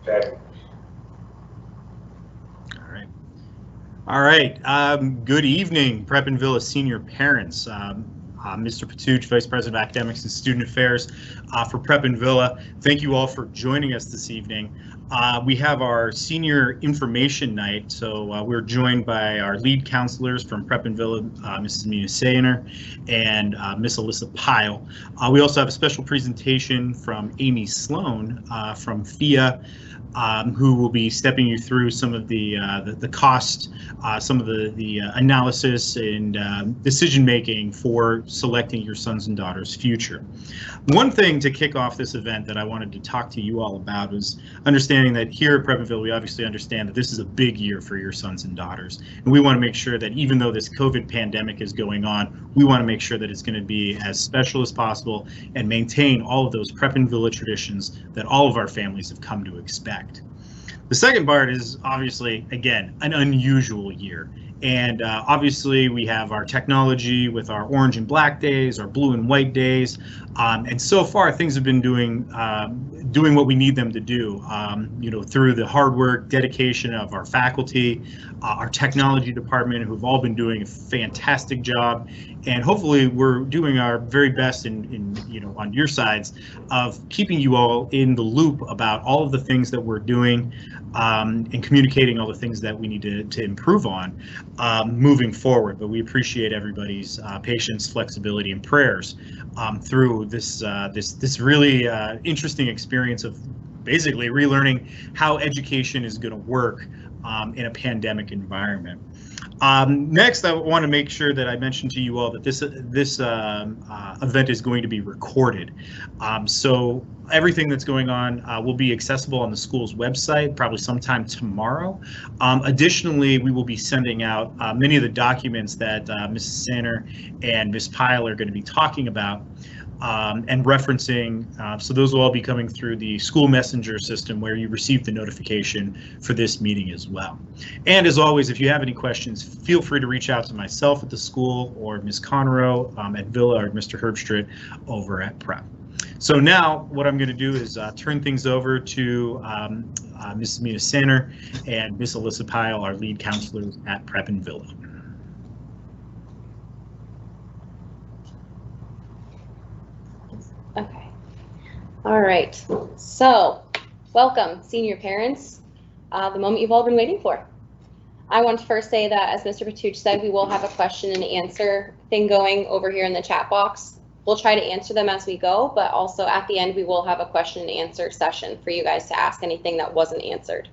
Okay. All right. Good evening, Prep and Villa senior parents. Mr. Patuch, Vice President of Academics and Student Affairs for Prep and Villa. Thank you all for joining us this evening. We have our senior information night, so we're joined by our lead counselors from Prep and Villa, Mrs. Mina Sainer and Miss Alyssa Pyle. We also have a special presentation from Amy Sloan from FIA, who will be stepping you through some of the cost, some of the analysis and decision making for selecting your sons and daughters' future. One thing to kick off this event that I wanted to talk to you all about is understanding that here at Preppenville, we obviously understand that this is a big year for your sons and daughters, and we want to make sure that even though this COVID pandemic is going on, we want to make sure that it's going to be as special as possible and maintain all of those Prep and Villa traditions that all of our families have come to expect. The second part is obviously, again, an unusual year. And obviously we have our technology with our orange and black days, our blue and white days. And so far things have been doing what we need them to do, through the hard work, dedication of our faculty, our technology department, who've all been doing a fantastic job. And hopefully we're doing our very best on your sides of keeping you all in the loop about all of the things that we're doing and communicating all the things that we need to improve on moving forward. But we appreciate everybody's patience, flexibility, and prayers through this really interesting experience of basically relearning how education is going to work in a pandemic environment. Next, I want to make sure that I mention to you all that this event is going to be recorded. So everything that's going on will be accessible on the school's website, probably sometime tomorrow. Additionally, we will be sending out many of the documents that Mrs. Sainer and Ms. Pyle are going to be talking about and referencing. So those will all be coming through the school messenger system where you receive the notification for this meeting as well. And as always, if you have any questions, feel free to reach out to myself at the school or Ms. Conroe at Villa or Mr. Herbstritt over at Prep. So now what I'm going to do is turn things over to Mrs. Mina Sainer and Miss Alyssa Pyle, our lead counselors at Prep and Villa. Okay. All right. So, welcome, senior parents. The moment you've all been waiting for. I want to first say that, as Mr. Patuch said, we will have a question and answer thing going over here in the chat box. We'll try to answer them as we go, but also at the end we will have a question and answer session for you guys to ask anything that wasn't answered.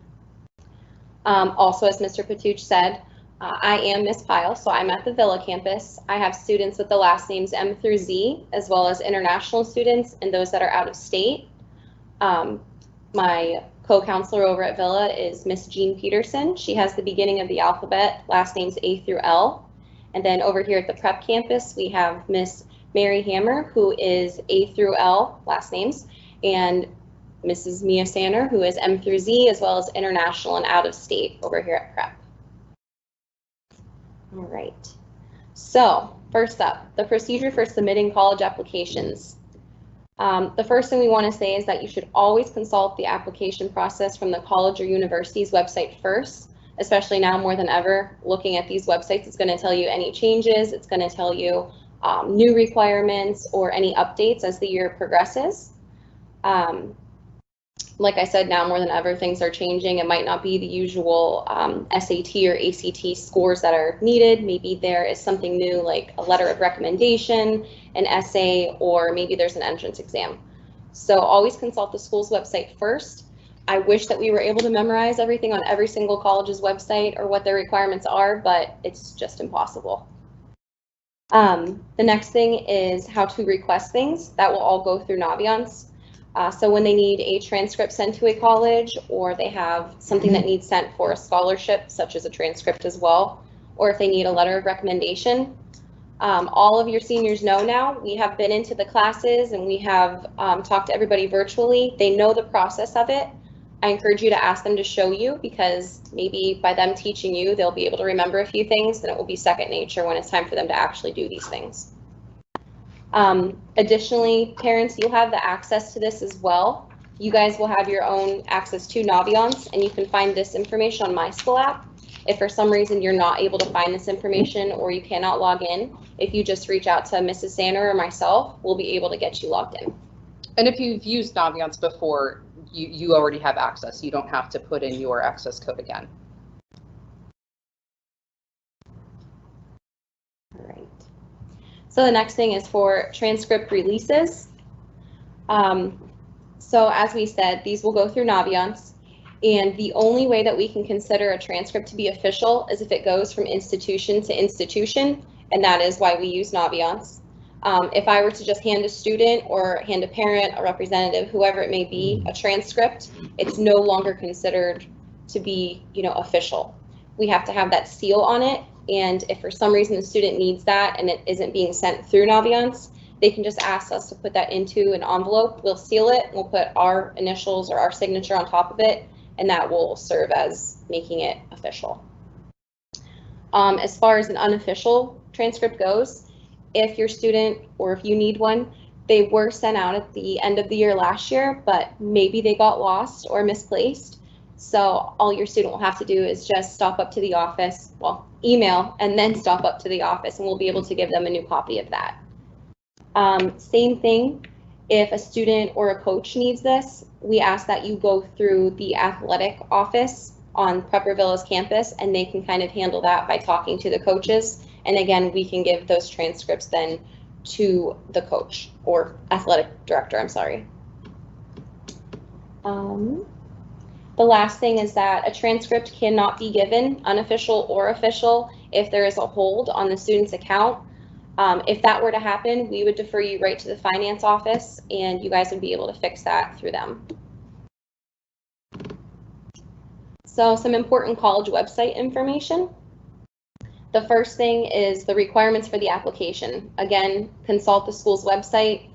Also, as Mr. Patuch said, I am Miss Pyle, so I'm at the Villa campus. I have students with the last names M through Z, as well as international students and those that are out of state. My co-counselor over at Villa is Miss Jean Peterson. She has the beginning of the alphabet, last names A through L. And then over here at the Prep campus, we have Miss Mary Hammer, who is A through L, last names, and Mrs. Mia Sander, who is M through Z, as well as international and out of state over here at Prep. All right, so first up, the procedure for submitting college applications. The first thing we want to say is that you should always consult the application process from the college or university's website first, especially now more than ever. Looking at these websites, it's going to tell you any changes, it's going to tell you new requirements or any updates as the year progresses. Like I said, now more than ever, things are changing. It might not be the usual SAT or ACT scores that are needed. Maybe there is something new like a letter of recommendation, an essay, or maybe there's an entrance exam. So always consult the school's website first. I wish that we were able to memorize everything on every single college's website or what their requirements are, but it's just impossible. The next thing is how to request things. That will all go through Naviance. So when they need a transcript sent to a college, or they have something that needs sent for a scholarship, such as a transcript as well, or if they need a letter of recommendation, all of your seniors know now. We have been into the classes and we have talked to everybody virtually. They know the process of it. I encourage you to ask them to show you, because maybe by them teaching you, they'll be able to remember a few things, and it will be second nature when it's time for them to actually do these things. Additionally, parents, you have the access to this as well. You guys will have your own access to Naviance, and you can find this information on My School app. If for some reason you're not able to find this information or you cannot log in, if you just reach out to Mrs. Sander or myself, we'll be able to get you logged in. And if you've used Naviance before, you already have access. You don't have to put in your access code again. All right. So the next thing is for transcript releases. So as we said, these will go through Naviance, and the only way that we can consider a transcript to be official is if it goes from institution to institution, and that is why we use Naviance. If I were to just hand a student or hand a parent, a representative, whoever it may be, a transcript, it's no longer considered to be, official. We have to have that seal on it, and if for some reason the student needs that and it isn't being sent through Naviance, they can just ask us to put that into an envelope. We'll seal it, we'll put our initials or our signature on top of it, and that will serve as making it official. As far as an unofficial transcript goes, if your student or if you need one, they were sent out at the end of the year last year, but maybe they got lost or misplaced. So all your student will have to do is just stop up to the office, well, email, and then stop up to the office, and we'll be able to give them a new copy of that. Same thing, if a student or a coach needs this, we ask that you go through the athletic office on Prepper Villa's campus, and they can kind of handle that by talking to the coaches. And again, we can give those transcripts then to the coach or athletic director, I'm sorry. The last thing is that a transcript cannot be given, unofficial or official, if there is a hold on the student's account. If that were to happen, we would defer you right to the finance office, and you guys would be able to fix that through them. So some important college website information. The first thing is the requirements for the application. Again, consult the school's website.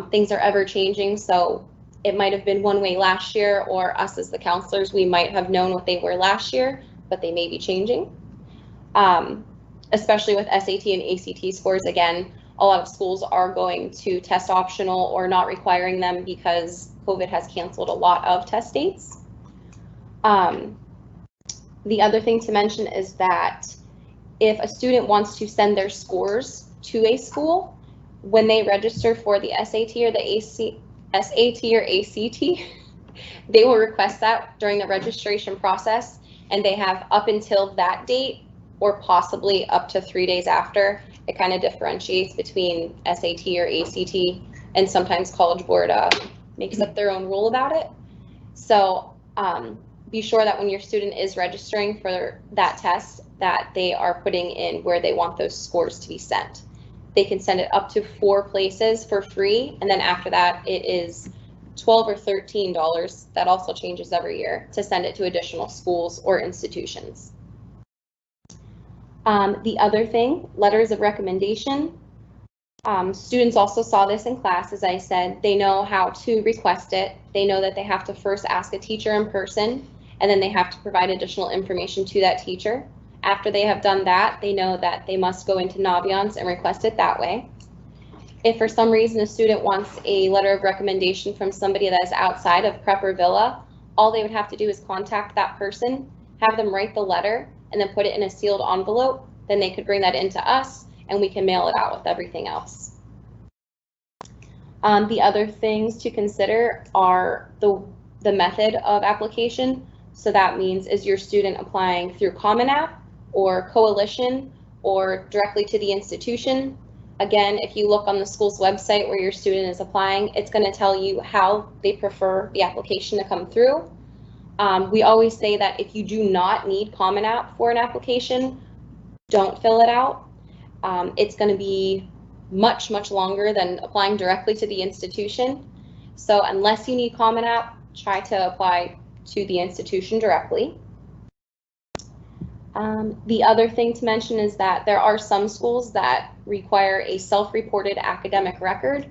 Things are ever changing, so it might have been one way last year, or us as the counselors, we might have known what they were last year, but they may be changing. Especially with SAT and ACT scores, again, a lot of schools are going to test optional or not requiring them because COVID has canceled a lot of test dates. The other thing to mention is that if a student wants to send their scores to a school, when they register for the SAT or the SAT or ACT, they will request that during the registration process, and they have up until that date or possibly up to 3 days after. It kind of differentiates between SAT or ACT, and sometimes College Board makes up their own rule about it. So be sure that when your student is registering for that test, that they are putting in where they want those scores to be sent. They can send it up to 4 places for free, and then after that it is $12 or $13, that also changes every year, to send it to additional schools or institutions. The other thing, letters of recommendation. Students also saw this in class, as I said. They know how to request it. They know that they have to first ask a teacher in person, and then they have to provide additional information to that teacher. After they have done that, they know that they must go into Naviance and request it that way. If for some reason a student wants a letter of recommendation from somebody that is outside of Prepper Villa, all they would have to do is contact that person, have them write the letter, and then put it in a sealed envelope. Then they could bring that into us, and we can mail it out with everything else. The other things to consider are the method of application. So that means, is your student applying through Common App or Coalition or directly to the institution? Again, if you look on the school's website where your student is applying, it's going to tell you how they prefer the application to come through. We always say that if you do not need Common App for an application, don't fill it out. It's going to be much, much longer than applying directly to the institution. So unless you need Common App, try to apply to the institution directly. The other thing to mention is that there are some schools that require a self-reported academic record.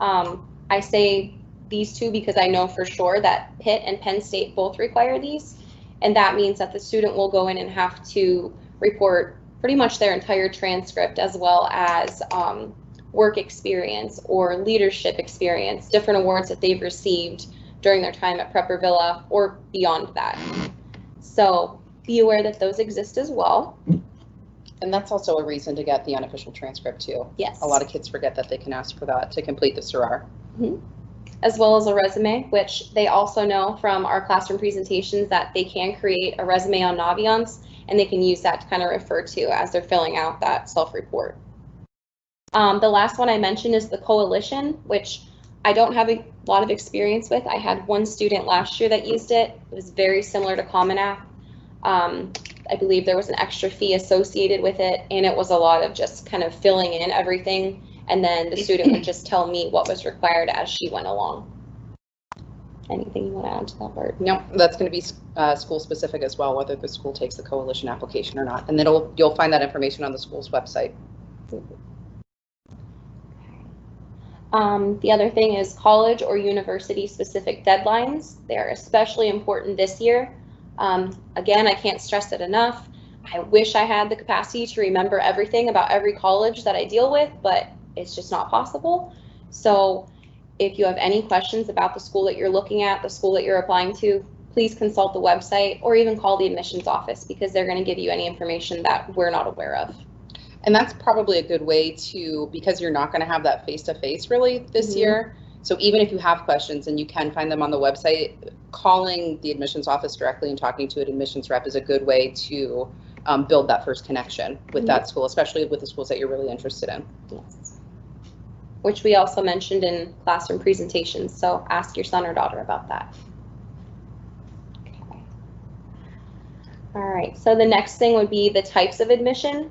I say these two because I know for sure that Pitt and Penn State both require these, and that means that the student will go in and have to report pretty much their entire transcript, as well as work experience or leadership experience, different awards that they've received during their time at Prepper Villa or beyond that. So be aware that those exist as well. And that's also a reason to get the unofficial transcript too. Yes. A lot of kids forget that they can ask for that to complete the SIRAR. As well as a resume, which they also know from our classroom presentations that they can create a resume on Naviance, and they can use that to kind of refer to as they're filling out that self-report. The last one I mentioned is the coalition, which I don't have a lot of experience with. I had one student last year that used it. It was very similar to Common App. I believe there was an extra fee associated with it, and it was a lot of just kind of filling in everything, and then the student would just tell me what was required as she went along. Anything you want to add to that, Bart? No, that's going to be school specific as well, whether the school takes the coalition application or not. And then you'll find that information on the school's website. The other thing is college or university specific deadlines. They're especially important this year. Again, I can't stress it enough. I wish I had the capacity to remember everything about every college that I deal with, but it's just not possible. So if you have any questions about the school that you're looking at, the school that you're applying to, please consult the website or even call the admissions office, because they're going to give you any information that we're not aware of. And that's probably a good way to, because you're not going to have that face-to-face really this year. So even if you have questions and you can find them on the website, calling the admissions office directly and talking to an admissions rep is a good way to build that first connection with that school, especially with the schools that you're really interested in. Yes. Which we also mentioned in classroom presentations, so ask your son or daughter about that. Okay. All right, so the next thing would be the types of admission.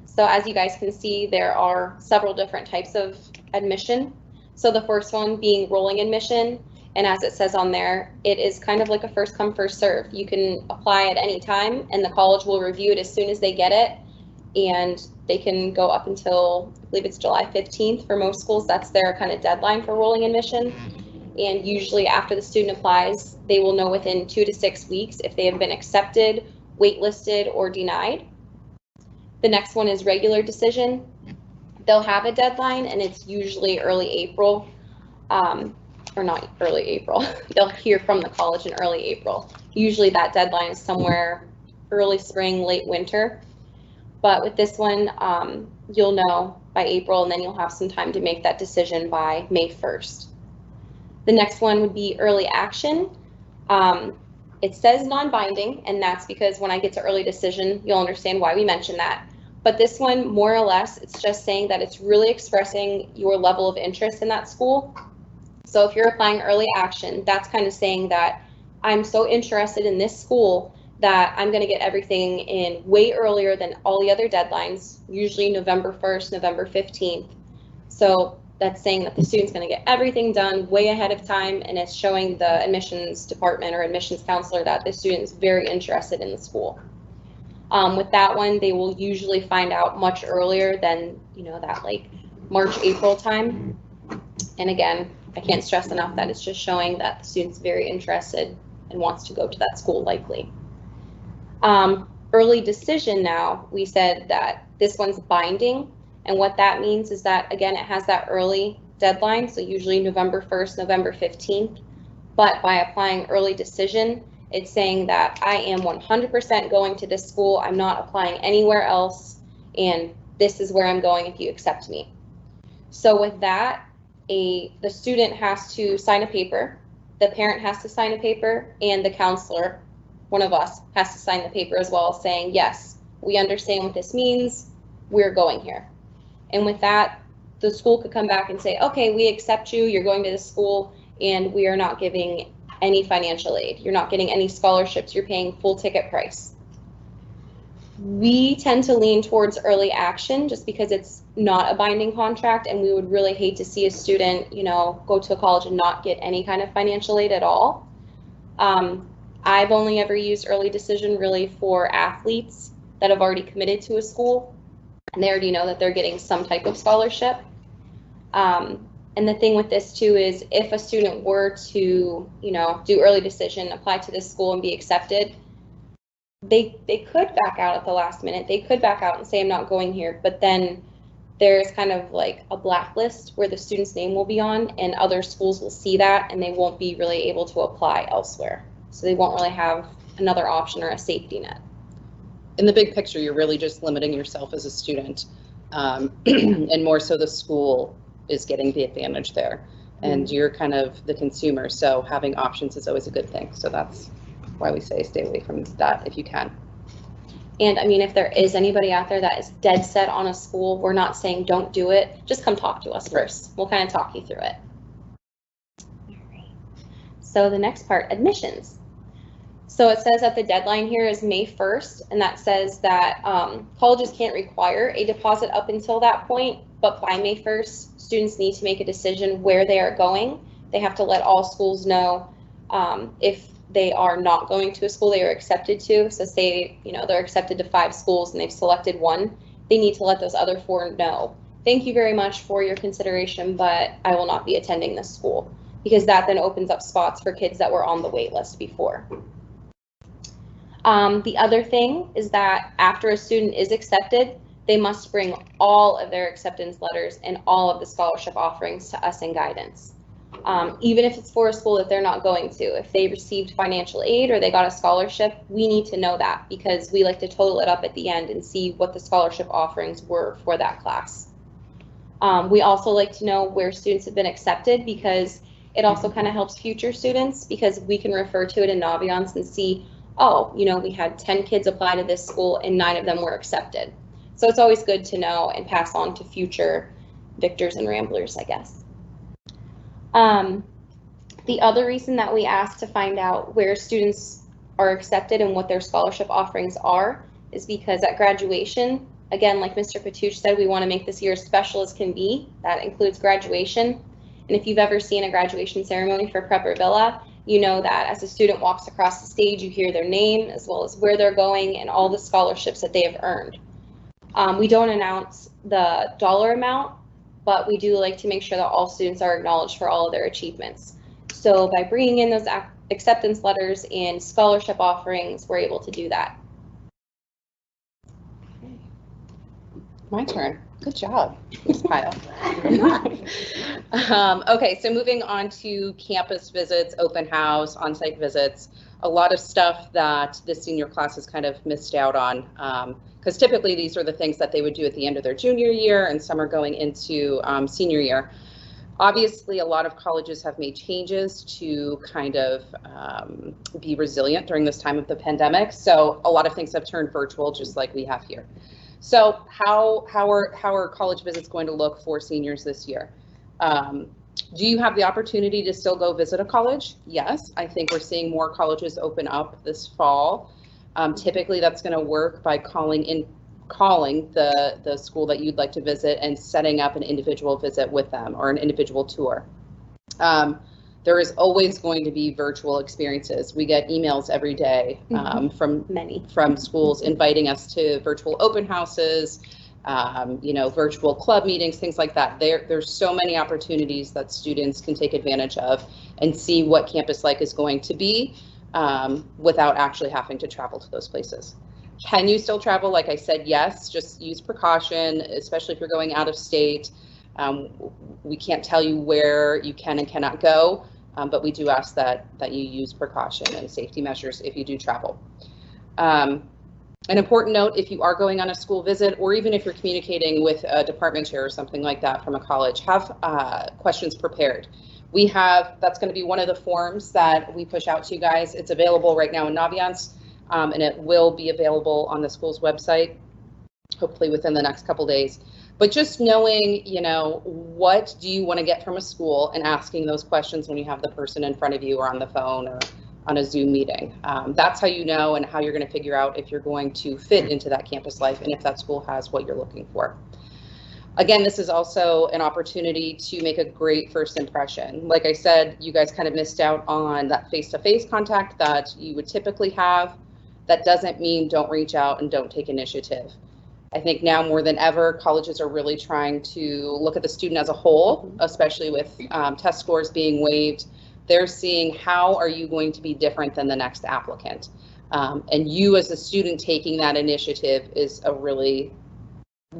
So as you guys can see, there are several different types of admission. So the first one being rolling admission, and as it says on there, it is kind of like a first come, first serve. You can apply at any time, and the college will review it as soon as they get it, and they can go up until, I believe it's July 15th for most schools. That's their kind of deadline for rolling admission. And usually after the student applies, they will know within 2 to 6 weeks if they have been accepted, waitlisted, or denied. The next one is regular decision. They'll have a deadline, and it's usually early April, or not early April. They'll hear from the college in early April. Usually that deadline is somewhere early spring, late winter. But with this one, you'll know by April, and then you'll have some time to make that decision by May 1st. The next one would be early action. It says non-binding, and that's because when I get to early decision, you'll understand why we mentioned that. But this one, more or less, it's just saying that it's really expressing your level of interest in that school. So if you're applying early action, that's kind of saying that I'm so interested in this school that I'm going to get everything in way earlier than all the other deadlines, usually November 1st, November 15th. So that's saying that the student's going to get everything done way ahead of time, and it's showing the admissions department or admissions counselor that the student's very interested in the school. With that one, they will usually find out much earlier than, that like March, April time. And again, I can't stress enough that it's just showing that the student's very interested and wants to go to that school likely. Early decision now, we said that this one's binding, and what that means is that, again, it has that early deadline, so usually November 1st, November 15th, but by applying early decision, it's saying that I am 100% going to this school, I'm not applying anywhere else, and this is where I'm going if you accept me. So with that, the student has to sign a paper, the parent has to sign a paper, and the counselor, one of us, has to sign the paper as well, saying, yes, we understand what this means, we're going here. And with that, the school could come back and say, okay, we accept you, you're going to this school, and we are not giving any financial aid. You're not getting any scholarships, you're paying full ticket price. We tend to lean towards early action just because it's not a binding contract, and we would really hate to see a student, go to a college and not get any kind of financial aid at all. I've only ever used early decision really for athletes that have already committed to a school, and they already know that they're getting some type of scholarship. And the thing with this too is if a student were to, do early decision, apply to this school and be accepted, they could back out at the last minute. They could back out and say, I'm not going here, but then there's kind of like a blacklist where the student's name will be on, and other schools will see that and they won't be really able to apply elsewhere. So they won't really have another option or a safety net. In the big picture, you're really just limiting yourself as a student, and more so the school is getting the advantage there, and you're kind of the consumer. So having options is always a good thing. So that's why we say stay away from that if you can. And I mean, if there is anybody out there that is dead set on a school, we're not saying don't do it. Just come talk to us first. We'll kind of talk you through it. All right. So the next part, admissions. So it says that the deadline here is May 1st, and that says that colleges can't require a deposit up until that point, but by May 1st, students need to make a decision where they are going. They have to let all schools know if they are not going to a school they are accepted to. So say, they're accepted to 5 schools and they've selected one, they need to let those other 4 know. Thank you very much for your consideration, but I will not be attending this school, because that then opens up spots for kids that were on the wait list before. The other thing is that after a student is accepted, they must bring all of their acceptance letters and all of the scholarship offerings to us in guidance. Even if it's for a school that they're not going to. If they received financial aid or they got a scholarship, we need to know that, because we like to total it up at the end and see what the scholarship offerings were for that class. We also like to know where students have been accepted, because it also kind of helps future students, because we can refer to it in Naviance and see, oh, we had 10 kids apply to this school and 9 of them were accepted. So it's always good to know and pass on to future victors and ramblers, I guess. The other reason that we ask to find out where students are accepted and what their scholarship offerings are is because at graduation, again, like Mr. Patuch said, we want to make this year as special as can be. That includes graduation. And if you've ever seen a graduation ceremony for Prepper Villa, you know that as a student walks across the stage, you hear their name as well as where they're going and all the scholarships that they have earned. We don't announce the dollar amount, but we do like to make sure that all students are acknowledged for all of their achievements. So by bringing in those acceptance letters and scholarship offerings, we're able to do that. My turn. Good job, Ms. Pyle. Okay, so moving on to campus visits, open house, on-site visits, a lot of stuff that the senior class has kind of missed out on, because typically these are the things that they would do at the end of their junior year, and some are going into senior year. Obviously, a lot of colleges have made changes to kind of be resilient during this time of the pandemic. So a lot of things have turned virtual, just like we have here. So how are college visits going to look for seniors this year? Do you have the opportunity to still go visit a college? Yes, I think we're seeing more colleges open up this fall. Typically, that's going to work by calling the school that you'd like to visit and setting up an individual visit with them or an individual tour. There is always going to be virtual experiences. We get emails every day from schools inviting us to virtual open houses, virtual club meetings, things like that. There's so many opportunities that students can take advantage of and see what campus life is going to be without actually having to travel to those places. Can you still travel? Like I said, yes, just use precaution, especially if you're going out of state. We can't tell you where you can and cannot go, but we do ask that you use precaution and safety measures if you do travel. An important note, if you are going on a school visit, or even if you're communicating with a department chair or something like that from a college, have questions prepared. That's going to be one of the forms that we push out to you guys. It's available right now in Naviance. And it will be available on the school's website, hopefully within the next couple days. But just knowing, what do you want to get from a school and asking those questions when you have the person in front of you or on the phone or on a Zoom meeting. That's how you know and how you're going to figure out if you're going to fit into that campus life and if that school has what you're looking for. Again, this is also an opportunity to make a great first impression. Like I said, you guys kind of missed out on that face-to-face contact that you would typically have. That doesn't mean don't reach out and don't take initiative. I think now more than ever, colleges are really trying to look at the student as a whole, especially with test scores being waived. They're seeing how are you going to be different than the next applicant. And you as a student taking that initiative is a really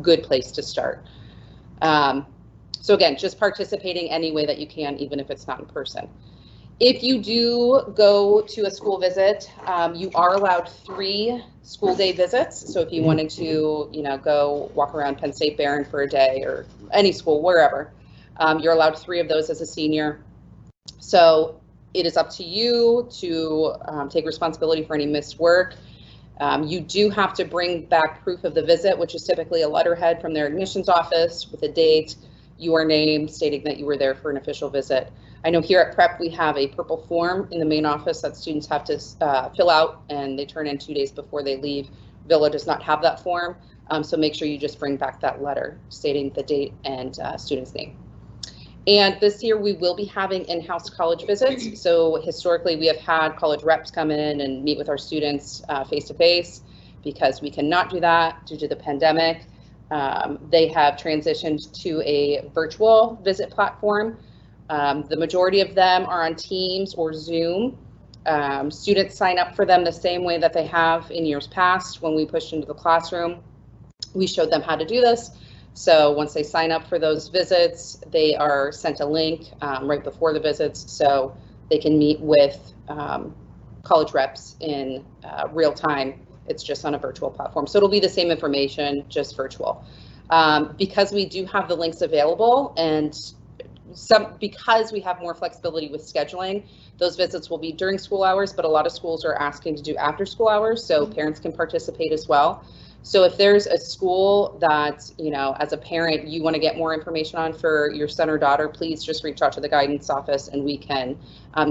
good place to start. So again, just participating any way that you can, even if it's not in person. If you do go to a school visit, you are allowed 3 school day visits. So if you wanted to, go walk around Penn State Barron for a day or any school, wherever, you're allowed 3 of those as a senior. So it is up to you to take responsibility for any missed work. You do have to bring back proof of the visit, which is typically a letterhead from their admissions office with a date, your name, stating that you were there for an official visit. I know here at Prep we have a purple form in the main office that students have to fill out, and they turn in 2 days before they leave. Villa does not have that form, so make sure you just bring back that letter stating the date and student's name. And this year we will be having in-house college visits. So historically we have had college reps come in and meet with our students face-to-face. Because we cannot do that due to the pandemic, they have transitioned to a virtual visit platform. The majority of them are on Teams or Zoom. Students sign up for them the same way that they have in years past. When we pushed into the classroom, we showed them how to do this. So once they sign up for those visits, they are sent a link right before the visits so they can meet with college reps in real time. It's just on a virtual platform. So it'll be the same information, just virtual. Because we do have the links available and because we have more flexibility with scheduling, those visits will be during school hours, but a lot of schools are asking to do after school hours so parents can participate as well. So if there's a school that, as a parent, you want to get more information on for your son or daughter, please just reach out to the guidance office and we can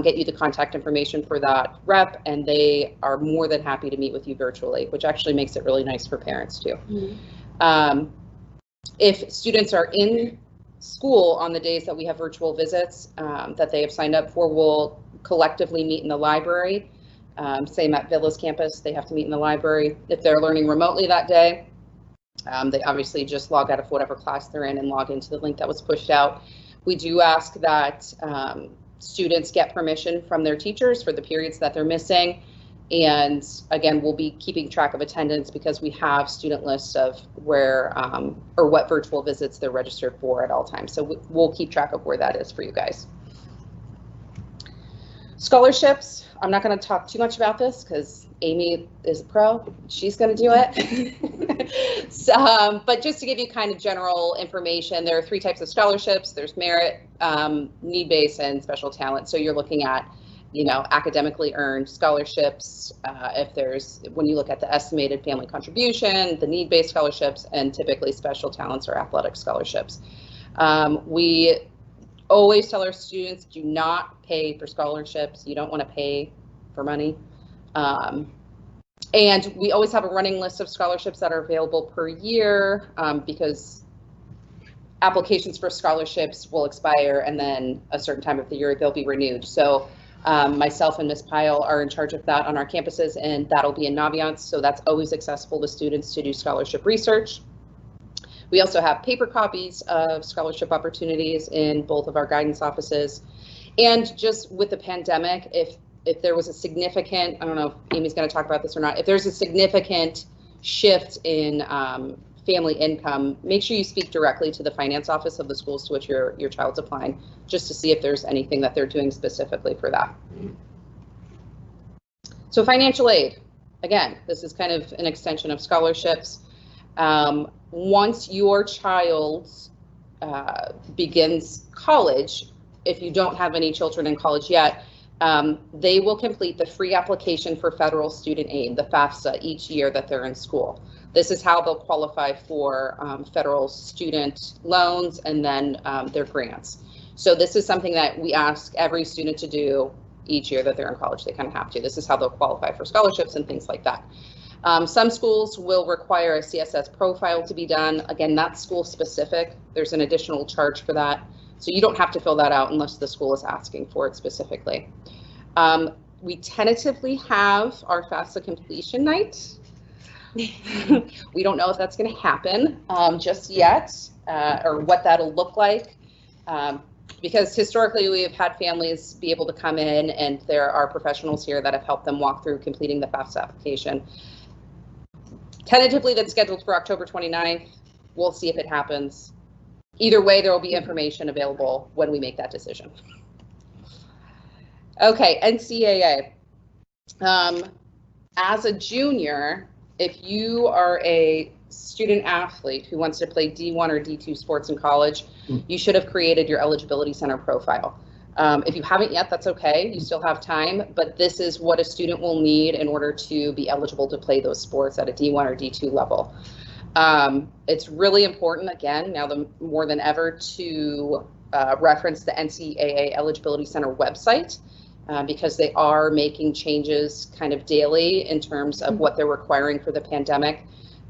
get you the contact information for that rep, and they are more than happy to meet with you virtually, which actually makes it really nice for parents too. Mm-hmm. If students are in school on the days that we have virtual visits that they have signed up for, we'll collectively meet in the library. Same at Villa's campus, they have to meet in the library. If they're learning remotely that day, they obviously just log out of whatever class they're in and log into the link that was pushed out. We do ask that students get permission from their teachers for the periods that they're missing. And again, we'll be keeping track of attendance because we have student lists of where or what virtual visits they're registered for at all times. So we'll keep track of where that is for you guys. Scholarships, I'm not going to talk too much about this because Amy is a pro. She's going to do it. So, but just to give you kind of general information, there are 3 types of scholarships. There's merit, need-based, and special talent. So you're looking at, academically earned scholarships. When you look at the estimated family contribution, the need-based scholarships, and typically special talents or athletic scholarships. We always tell our students, do not pay for scholarships. You don't want to pay for money. And we always have a running list of scholarships that are available per year because applications for scholarships will expire and then a certain time of the year they'll be renewed. So myself and Ms. Pyle are in charge of that on our campuses, and that'll be in Naviance. So that's always accessible to students to do scholarship research. We also have paper copies of scholarship opportunities in both of our guidance offices. And just with the pandemic, if there was a significant, I don't know if Amy's going to talk about this or not, if there's a significant shift in family income, make sure you speak directly to the finance office of the schools to which your child's applying, just to see if there's anything that they're doing specifically for that. So financial aid, again, this is kind of an extension of scholarships. Once your child begins college, if you don't have any children in college yet, they will complete the free application for federal student aid, the FAFSA, each year that they're in school. This is how they'll qualify for federal student loans and then their grants. So this is something that we ask every student to do each year that they're in college. They kind of have to. This is how they'll qualify for scholarships and things like that. Some schools will require a CSS profile to be done. Again, that's school specific. There's an additional charge for that. So you don't have to fill that out unless the school is asking for it specifically. We tentatively have our FAFSA completion night. We don't know if that's going to happen just yet or what that'll look like. Because historically we have had families be able to come in, and there are professionals here that have helped them walk through completing the FAFSA application. Tentatively that's scheduled for October 29th. We'll see if it happens. Either way, there will be information available when we make that decision. Okay, NCAA. As a junior, if you are a student athlete who wants to play D1 or D2 sports in college, you should have created your eligibility center profile. If you haven't yet, that's okay. You still have time, but this is what a student will need in order to be eligible to play those sports at a D1 or D2 level. It's really important, again, now more than ever, to reference the NCAA Eligibility Center website, because they are making changes kind of daily in terms of what they're requiring for the pandemic.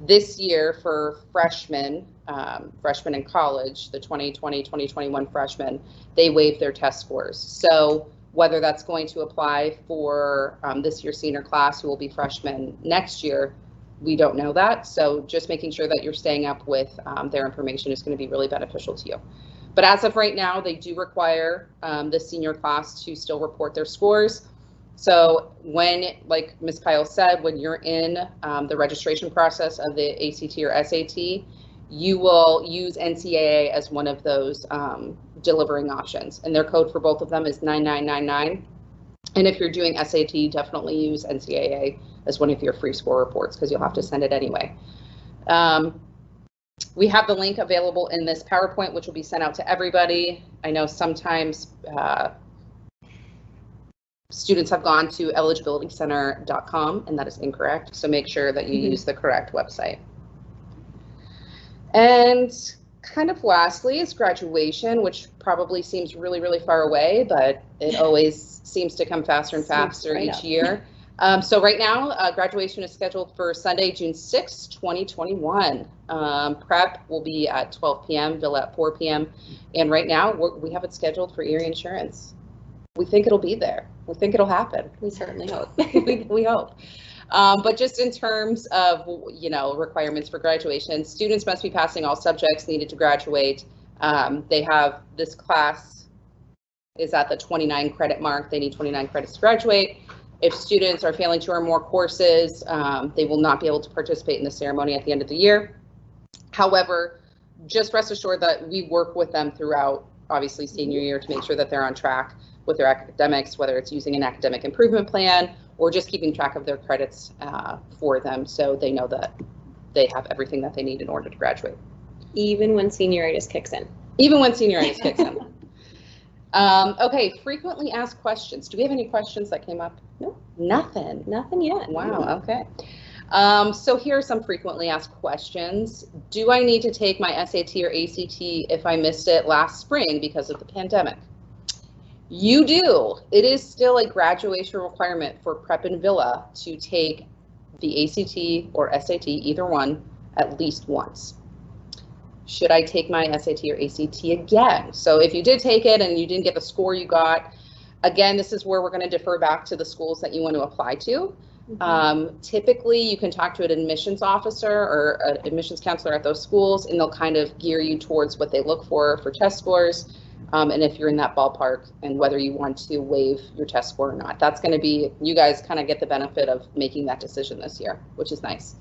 This year for freshmen in college, the 2020-2021 freshmen, they waived their test scores. So whether that's going to apply for this year's senior class who will be freshmen next year, we don't know that. So just making sure that you're staying up with their information is going to be really beneficial to you. But as of right now, they do require the senior class to still report their scores. So when, like Ms. Kyle said, when you're in the registration process of the ACT or SAT, you will use NCAA as one of those delivering options. And their code for both of them is 9999. And if you're doing SAT, definitely use NCAA as one of your free score reports because you'll have to send it anyway. We have the link available in this PowerPoint, which will be sent out to everybody. I know sometimes students have gone to eligibilitycenter.com and that is incorrect. So make sure that you use the correct website. And kind of lastly is graduation, which probably seems really, really far away, but it always seems to come faster and faster each year. So right now, graduation is scheduled for Sunday, June 6, 2021. Prep will be at 12 p.m., Villa at 4 p.m. And right now, we have it scheduled for Erie Insurance. We think it'll be there. We think it'll happen. We certainly hope. we hope. But just in terms of, requirements for graduation, students must be passing all subjects needed to graduate. They have, this class is at the 29 credit mark. They need 29 credits to graduate. If students are failing 2 or more courses, they will not be able to participate in the ceremony at the end of the year. However, just rest assured that we work with them throughout, obviously, senior year to make sure that they're on track with their academics, whether it's using an academic improvement plan or just keeping track of their credits for them so they know that they have everything that they need in order to graduate. Even when senioritis kicks in. Even when senioritis kicks in. Okay, frequently asked questions. Do we have any questions that came up? No. Nothing. Nothing yet. Wow, okay. So here are some frequently asked questions. Do I need to take my SAT or ACT if I missed it last spring because of the pandemic? You do. It is still a graduation requirement for Prep and Villa to take the ACT or SAT, either one, at least once. Should I take my SAT or ACT again? So if you did take it and you didn't get the score you got, again, this is where we're going to defer back to the schools that you want to apply to. Typically, you can talk to an admissions officer or an admissions counselor at those schools, and they'll kind of gear you towards what they look for test scores, and if you're in that ballpark, and whether you want to waive your test score or not. That's going to be, you guys kind of get the benefit of making that decision this year, which is nice.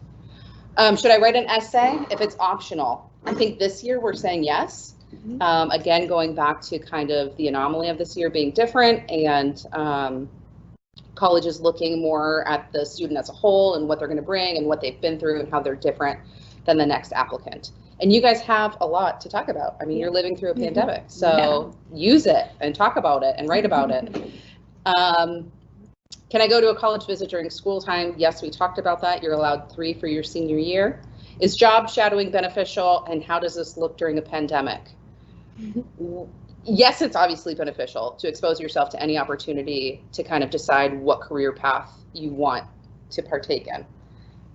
Should I write an essay if it's optional? I think this year we're saying yes. Again, going back to kind of the anomaly of this year being different, and colleges looking more at the student as a whole and what they're going to bring and what they've been through and how they're different than the next applicant. And you guys have a lot to talk about. I mean, you're living through a pandemic, so use it and talk about it and write about it. Can I go to a college visit during school time? Yes, we talked about that. You're allowed 3 for your senior year. Is job shadowing beneficial, and how does this look during a pandemic? Yes, it's obviously beneficial to expose yourself to any opportunity to kind of decide what career path you want to partake in.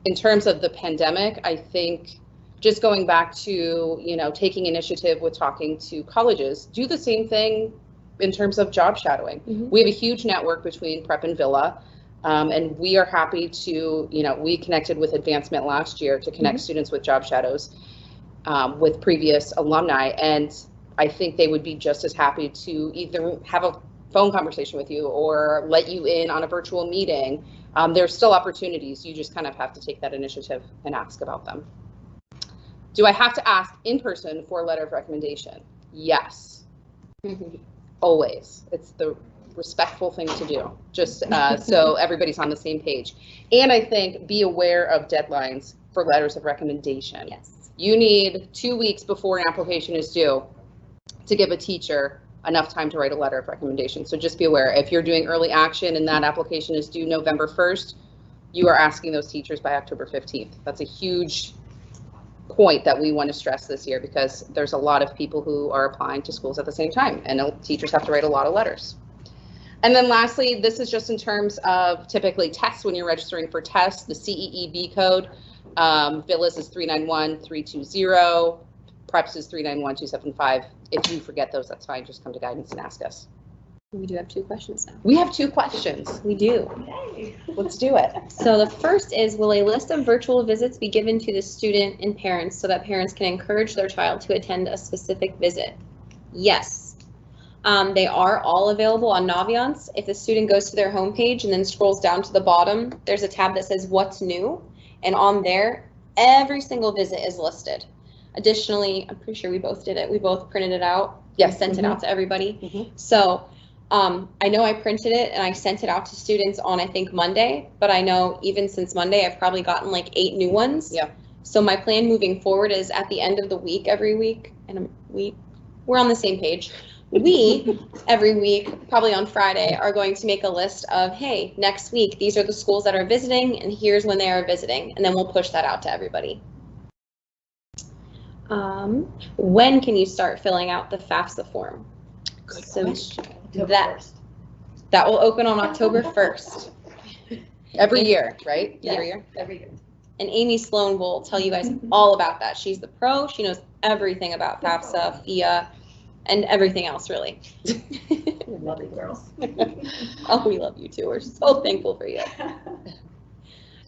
In terms of the pandemic, I think just going back to, taking initiative with talking to colleges, do the same thing in terms of job shadowing. We have a huge network between Prep and Villa, and we are happy to, we connected with Advancement last year to connect students with job shadows with previous alumni, and I think they would be just as happy to either have a phone conversation with you or let you in on a virtual meeting. There's still opportunities. You just kind of have to take that initiative and ask about them. Do I have to ask in person for a letter of recommendation? Yes. Always. It's the respectful thing to do, just so everybody's on the same page. And I think be aware of deadlines for letters of recommendation. Yes. You need 2 weeks before an application is due to give a teacher enough time to write a letter of recommendation. So just be aware, if you're doing early action and that application is due November 1st, you are asking those teachers by October 15th. That's a huge point that we want to stress this year, because there's a lot of people who are applying to schools at the same time, and teachers have to write a lot of letters. And then lastly, this is just in terms of typically tests. When you're registering for tests, the CEEB code, VILA's is 391320, PREPS is 391275. If you forget those, that's fine, just come to guidance and ask us. We do have 2 questions now. We have 2 questions. We do. Let's do it. So the first is, will a list of virtual visits be given to the student and parents so that parents can encourage their child to attend a specific visit? Yes. They are all available on Naviance. If the student goes to their homepage and then scrolls down to the bottom, there's a tab that says what's new, and on there, every single visit is listed. Additionally, I'm pretty sure we both did it. We both printed it out. Yes. Sent it out to everybody. So I know I printed it and I sent it out to students on, I think, Monday, but I know even since Monday, I've probably gotten like 8 new ones. Yeah. So my plan moving forward is at the end of the week, every week, and we're on the same page. We, every week, probably on Friday, are going to make a list of, hey, next week, these are the schools that are visiting and here's when they are visiting. And then we'll push that out to everybody. When can you start filling out the FAFSA form? Good So question. that will open on October 1st. Every year, right? Yeah. Every year? Every year. And Amy Sloan will tell you guys all about that. She's the pro. She knows everything about FAFSA, FIA, and everything else, really. We love you, girls. Oh, we love you too. We're so thankful for you.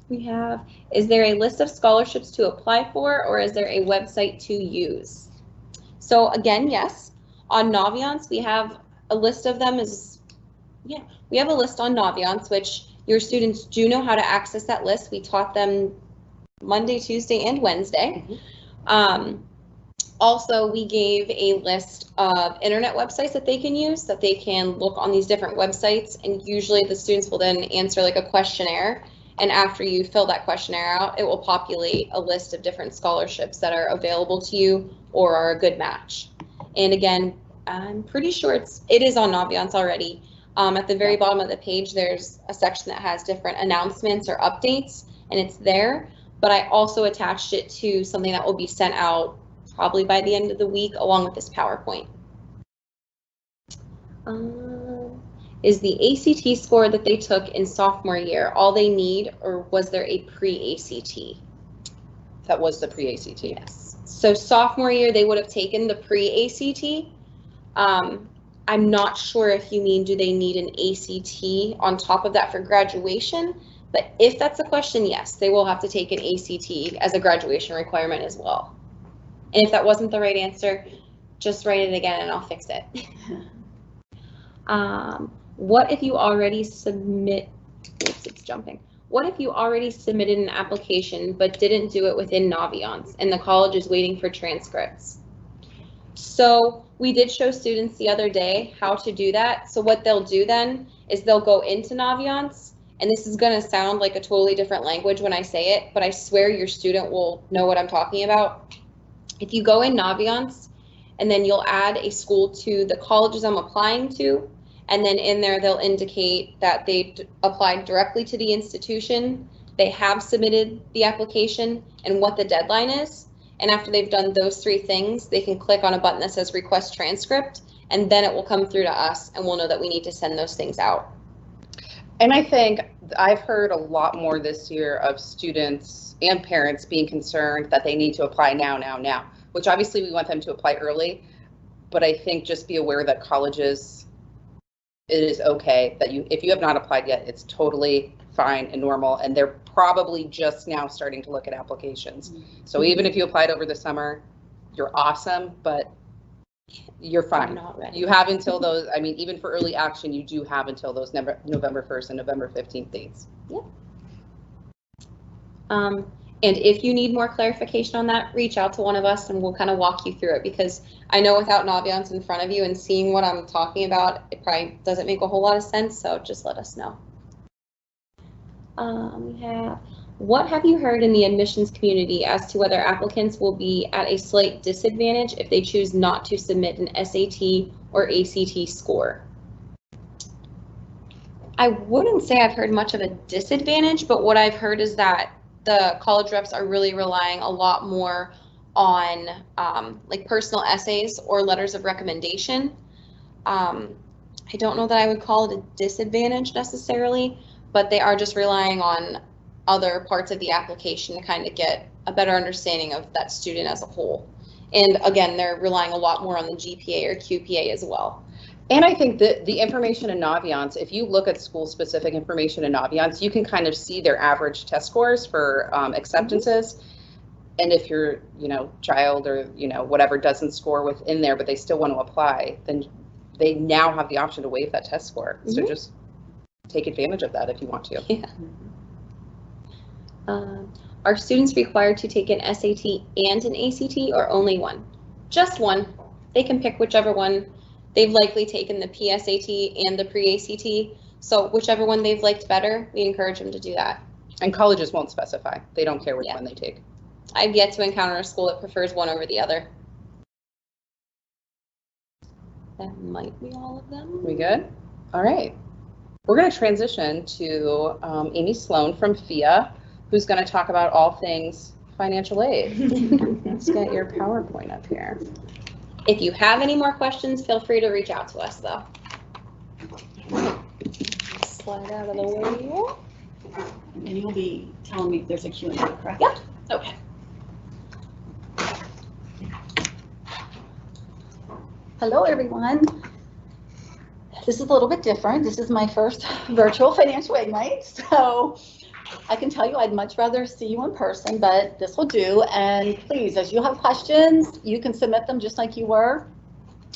We have, is there a list of scholarships to apply for, or is there a website to use? So again, yes. On Naviance, we have a list of them. We have a list on Naviance, which your students do know how to access that list. We taught them Monday, Tuesday, and Wednesday. Also, we gave a list of internet websites that they can use, that they can look on these different websites, and usually the students will then answer like a questionnaire, and after you fill that questionnaire out, it will populate a list of different scholarships that are available to you or are a good match. And again, I'm pretty sure it is on Naviance already. At the very bottom of the page, there's a section that has different announcements or updates, and it's there, but I also attached it to something that will be sent out probably by the end of the week, along with this PowerPoint. Is the ACT score that they took in sophomore year all they need, or was there a pre-ACT? That was the pre-ACT. Yes. So sophomore year, they would have taken the pre-ACT. I'm not sure if you mean, do they need an ACT on top of that for graduation? But if that's a question, yes, they will have to take an ACT as a graduation requirement as well. And if that wasn't the right answer, just write it again and I'll fix it. What if you already What if you already submitted an application but didn't do it within Naviance and the college is waiting for transcripts? So we did show students the other day how to do that. So what they'll do then is they'll go into Naviance, and this is going to sound like a totally different language when I say it, but I swear your student will know what I'm talking about. If you go in Naviance, and then you'll add a school to the colleges I'm applying to, and then in there they'll indicate that they applied directly to the institution, they have submitted the application, and what the deadline is. And after they've done those 3 things, they can click on a button that says request transcript, and then it will come through to us, and we'll know that we need to send those things out. And I think I've heard a lot more this year of students and parents being concerned that they need to apply now, which obviously we want them to apply early, but I think just be aware that colleges, it is okay that if you have not applied yet, it's totally fine and normal, and they're probably just now starting to look at applications. So even if you applied over the summer, you're awesome, but you're fine. I'm not ready. You have until those, I mean, even for early action, you do have until those November 1st and November 15th dates. Yep. And if you need more clarification on that, reach out to one of us and we'll kind of walk you through it, because I know without Naviance in front of you and seeing what I'm talking about, it probably doesn't make a whole lot of sense, so just let us know. We have, what have you heard in the admissions community as to whether applicants will be at a slight disadvantage if they choose not to submit an SAT or ACT score? I wouldn't say I've heard much of a disadvantage, but what I've heard is that the college reps are really relying a lot more on like personal essays or letters of recommendation. I don't know that I would call it a disadvantage necessarily, but they are just relying on other parts of the application to kind of get a better understanding of that student as a whole. And again, they're relying a lot more on the GPA or QPA as well. And I think that the information in Naviance, if you look at school-specific information in Naviance, you can kind of see their average test scores for acceptances. And if your, child or, whatever doesn't score within there, but they still want to apply, then they now have the option to waive that test score. So just take advantage of that if you want to. Yeah. Are students required to take an SAT and an ACT or only one? Just one. They can pick whichever one. They've likely taken the PSAT and the pre-ACT, so whichever one they've liked better, we encourage them to do that. And colleges won't specify. They don't care which one they take. I've yet to encounter a school that prefers one over the other. That might be all of them. We good? All right. We're going to transition to Amy Sloan from FIA, who's going to talk about all things financial aid. Let's get your PowerPoint up here. If you have any more questions, feel free to reach out to us, though. Slide out of the way. And you'll be telling me if there's a Q&A, correct? Yep. Okay. Hello, everyone. This is a little bit different. This is my first virtual financial aid night, so I can tell you I'd much rather see you in person, but this will do. And please, as you have questions, you can submit them just like you were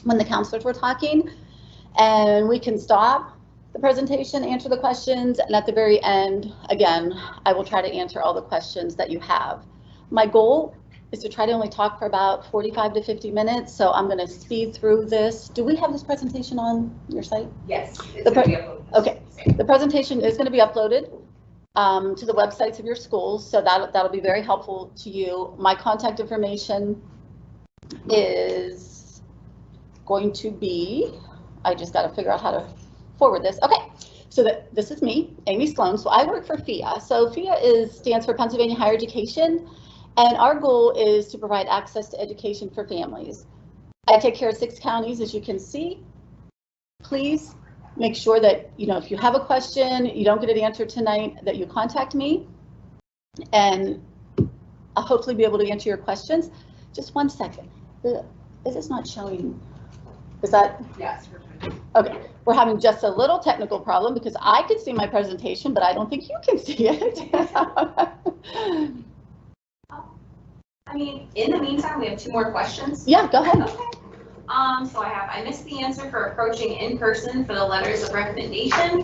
when the counselors were talking, and we can stop the presentation, answer the questions, and at the very end, again, I will try to answer all the questions that you have. My goal is to try to only talk for about 45 to 50 minutes, so I'm going to speed through this. Do we have this presentation on your site? Yes, it's going to be uploaded. Okay, the presentation is going to be uploaded to the websites of your schools, so that'll be very helpful to you. My contact information is going to be, I just got to figure out how to forward this. Okay, so this is me, Amy Sloan. So I work for FIA. So FIA stands for Pennsylvania Higher Education, and our goal is to provide access to education for families. I take care of 6 counties, as you can see. Please make sure that, if you have a question, you don't get it answered tonight, that you contact me, and I'll hopefully be able to answer your questions. Just one second. Is this not showing? Is that? Yes. Okay. We're having just a little technical problem because I can see my presentation, but I don't think you can see it. I mean, in the meantime, we have 2 more questions. Yeah, go ahead. Okay. So I missed the answer for approaching in person for the letters of recommendation.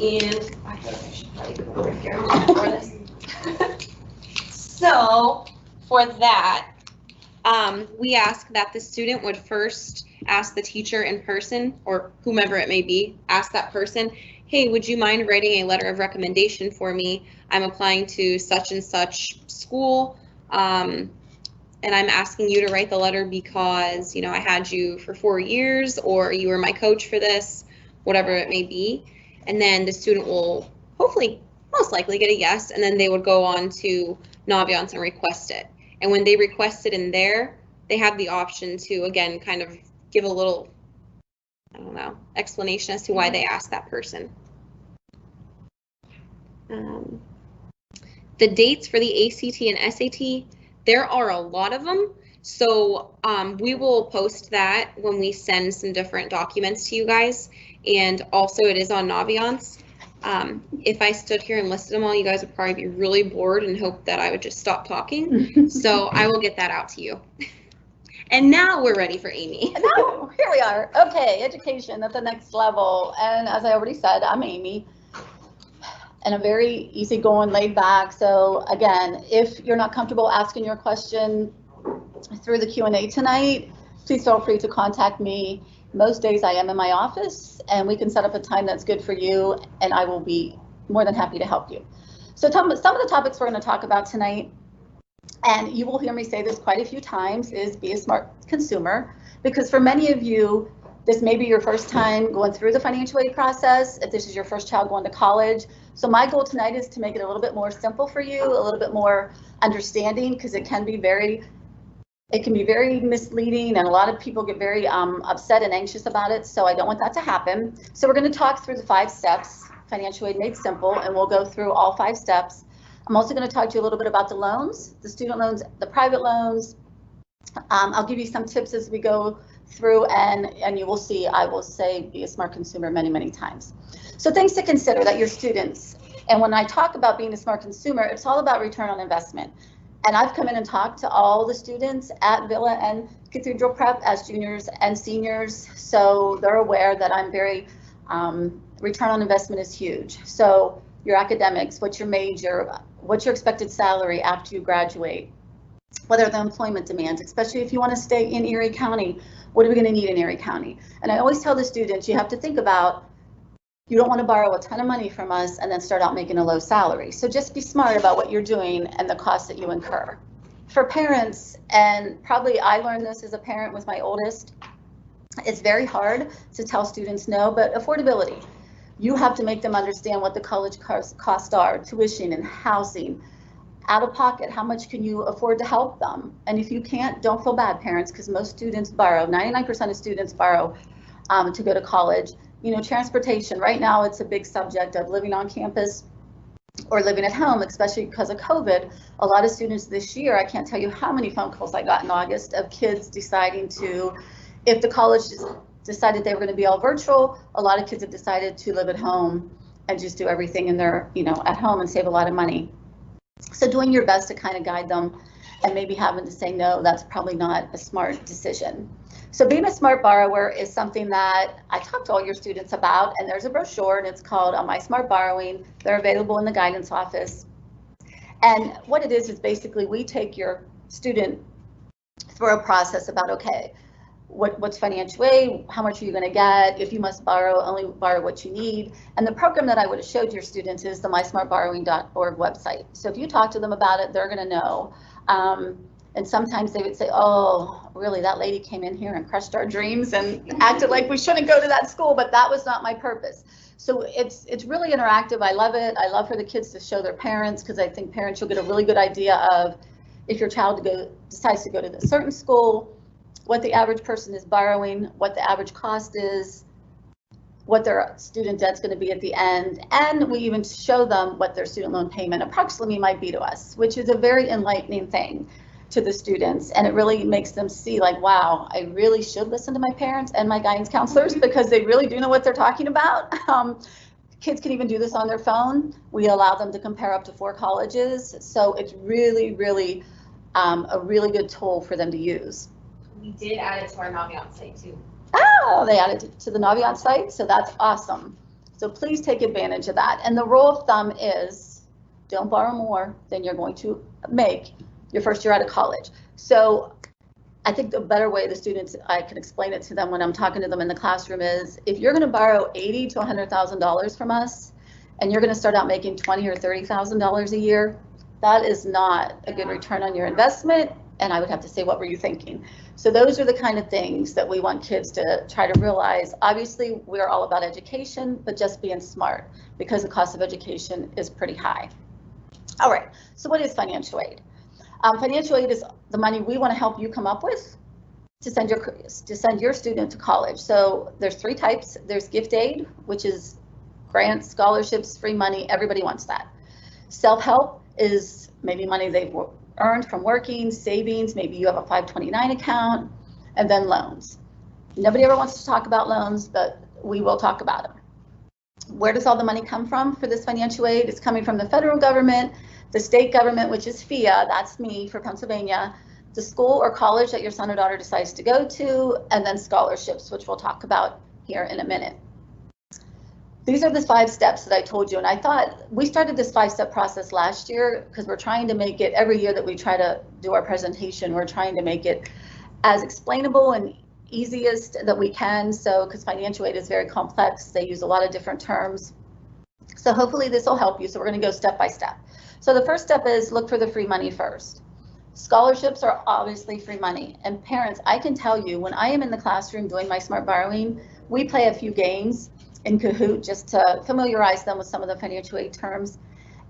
And I should probably go over here for this. So for that, we ask that the student would first ask the teacher in person, or whomever it may be, ask that person, hey, would you mind writing a letter of recommendation for me? I'm applying to such and such school. And I'm asking you to write the letter because, I had you for 4 years, or you were my coach for this, whatever it may be. And then the student will hopefully, most likely get a yes, and then they would go on to Naviance and request it. And when they request it in there, they have the option to, again, kind of give a little, explanation as to why they asked that person. The dates for the ACT and SAT, there are a lot of them, so we will post that when we send some different documents to you guys, and also it is on Naviance. If I stood here and listed them all, you guys would probably be really bored and hope that I would just stop talking, so I will get that out to you. And now we're ready for Amy. Now, here we are. Okay, education at the next level, and as I already said, I'm Amy. and a very easygoing, laid back. So again, if you're not comfortable asking your question through the Q&A tonight, please feel free to contact me. Most days I am in my office, and we can set up a time that's good for you, and I will be more than happy to help you. So some of the topics we're going to talk about tonight, and you will hear me say this quite a few times, is be a smart consumer, because for many of you, this may be your first time going through the financial aid process, if this is your first child going to college. So my goal tonight is to make it a little bit more simple for you, a little bit more understanding, because it can be very misleading, and a lot of people get very upset and anxious about it. So I don't want that to happen. So we're going to talk through the 5 steps, financial aid made simple, and we'll go through all 5 steps. I'm also going to talk to you a little bit about the loans, the student loans, the private loans. I'll give you some tips as we go through, and you will see, I will say, be a smart consumer many, many times. So things to consider that your students, and when I talk about being a smart consumer, it's all about return on investment. And I've come in and talked to all the students at Villa and Cathedral Prep as juniors and seniors, so they're aware that I'm very, return on investment is huge. So your academics, what's your major, what's your expected salary after you graduate, what are the employment demands, especially if you want to stay in Erie County, what are we going to need in Erie County? And I always tell the students, you have to think about, you don't want to borrow a ton of money from us and then start out making a low salary. So just be smart about what you're doing and the costs that you incur. For parents, and probably I learned this as a parent with my oldest, it's very hard to tell students no, but affordability. You have to make them understand what the college costs are, tuition and housing, out of pocket, how much can you afford to help them? And if you can't, don't feel bad, parents, because most students borrow, 99% of students borrow to go to college. You know, transportation, right now it's a big subject of living on campus or living at home, especially because of COVID. A lot of students this year, I can't tell you how many phone calls I got in August of kids deciding to, if the college decided they were going to be all virtual, a lot of kids have decided to live at home and just do everything in their, at home and save a lot of money. So doing your best to kind of guide them, and maybe having to say no, that's probably not a smart decision. So being a smart borrower is something that I talk to all your students about, and there's a brochure, and it's called My Smart Borrowing. They're available in the guidance office. And what it is basically we take your student through a process about, okay, what's financial aid, how much are you going to get, if you must borrow, only borrow what you need. And the program that I would have showed your students is the mysmartborrowing.org website. So if you talk to them about it, they're going to know. And sometimes they would say, oh, really, that lady came in here and crushed our dreams and acted like we shouldn't go to that school, but that was not my purpose. So it's really interactive. I love it. I love for the kids to show their parents, because I think parents, you'll get a really good idea of if your child decides to go to a certain school, what the average person is borrowing, what the average cost is, what their student debt's going to be at the end, and we even show them what their student loan payment approximately might be to us, which is a very enlightening thing to the students, and it really makes them see, like, wow, I really should listen to my parents and my guidance counselors, because they really do know what they're talking about. Kids can even do this on their phone. We allow them to compare up to 4 colleges, so it's really, really a really good tool for them to use. We did add it to our Naviance site too. Oh, they added it to the Naviance site, so that's awesome. So please take advantage of that. And the rule of thumb is don't borrow more than you're going to make your first year out of college. So I think the better way the students, I can explain it to them when I'm talking to them in the classroom, is if you're going to borrow $80,000 to $100,000 from us, and you're going to start out making $20,000 or $30,000 a year, that is not a good return on your investment. And I would have to say, what were you thinking? So those are the kind of things that we want kids to try to realize. Obviously, we're all about education, but just being smart, because the cost of education is pretty high. All right, so what is financial aid? Financial aid is the money we want to help you come up with to send your student to college. So there's 3 types. There's gift aid, which is grants, scholarships, free money. Everybody wants that. Self-help is maybe money they've earned from working, savings, maybe you have a 529 account, and then loans. Nobody ever wants to talk about loans, but we will talk about them. Where does all the money come from for this financial aid? It's coming from the federal government, the state government, which is FIA, that's me for Pennsylvania, the school or college that your son or daughter decides to go to, and then scholarships, which we'll talk about here in a minute. these are the 5 steps that I told you, and I thought we started this 5-step process last year because we're trying to make it, every year that we try to do our presentation, we're trying to make it as explainable and easiest that we can. So, because financial aid is very complex, they use a lot of different terms. So hopefully this will help you. So we're going to go step by step. So the first step is look for the free money first. Scholarships are obviously free money. And parents, I can tell you, when I am in the classroom doing my smart borrowing, we play a few games in Kahoot just to familiarize them with some of the financial aid terms.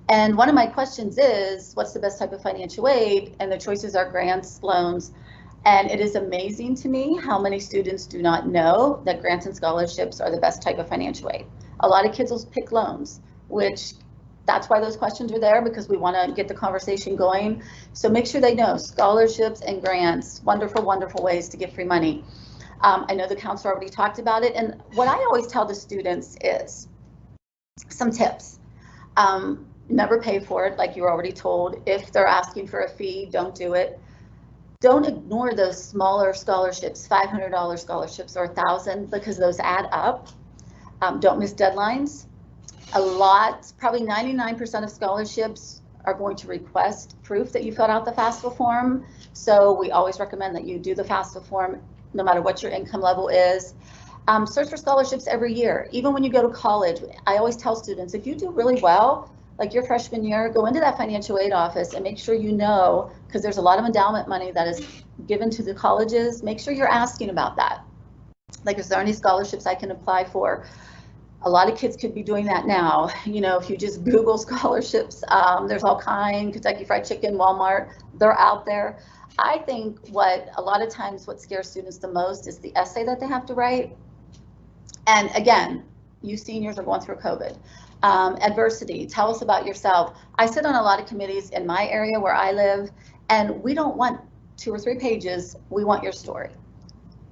And one of my questions is, what's the best type of financial aid? And the choices are grants, loans. And it is amazing to me how many students do not know that grants and scholarships are the best type of financial aid. A lot of kids will pick loans, which that's why those questions are there, because we want to get the conversation going. So make sure they know scholarships and grants, wonderful, wonderful ways to get free money. I know the counselor already talked about it. And what I always tell the students is some tips. Never pay for it, like you were already told. If they're asking for a fee, don't do it. Don't ignore those smaller scholarships, $500 scholarships or $1,000, because those add up. Don't miss deadlines. A lot, probably 99% of scholarships are going to request proof that you filled out the FAFSA form. So we always recommend that you do the FAFSA form no matter what your income level is. Search for scholarships every year. Even when you go to college, I always tell students, if you do really well, like your freshman year, go into that financial aid office and make sure you know, because there's a lot of endowment money that is given to the colleges. Make sure you're asking about that. Like, is there any scholarships I can apply for? A lot of kids could be doing that now. You know, if you just Google scholarships, there's all kinds, Kentucky Fried Chicken, Walmart, they're out there. I think a lot of times what scares students the most is the essay that they have to write. And again, you seniors are going through COVID. Adversity, tell us about yourself. I sit on a lot of committees in my area where I live, and we don't want 2 or 3 pages. We want your story.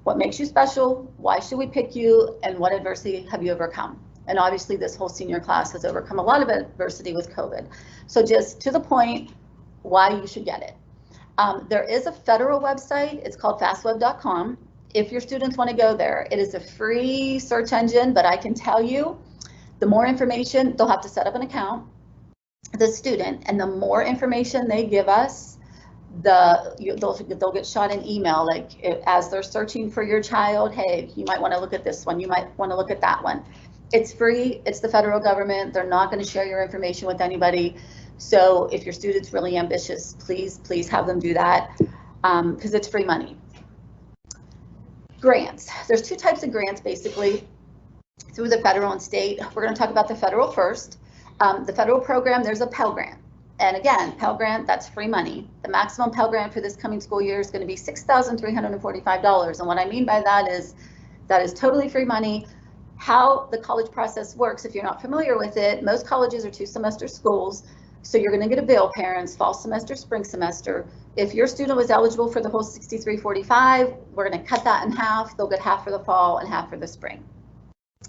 What makes you special? Why should we pick you? And what adversity have you overcome? And obviously this whole senior class has overcome a lot of adversity with COVID. So just to the point, why you should get it. There is a federal website. It's called fastweb.com. If your students want to go there, it is a free search engine, but I can tell you, the more information, they'll have to set up an account, the student, and the more information they give us, they'll get shot an email, like as they're searching for your child, hey, you might want to look at this one, you might want to look at that one. It's free, it's the federal government, they're not going to share your information with anybody. So if your student's really ambitious, please have them do that, because it's free money. Grants, there's 2 types of grants basically through the federal and state. We're going to talk about the federal first. The federal program, there's a Pell Grant. And again, Pell Grant, that's free money. The maximum Pell Grant for this coming school year is going to be $6,345. And what I mean by that is totally free money. How the college process works, if you're not familiar with it, most colleges are 2-semester schools. So you're going to get a bill, parents, fall semester, spring semester. If your student was eligible for the whole $6,345, we're going to cut that in half. They'll get half for the fall and half for the spring.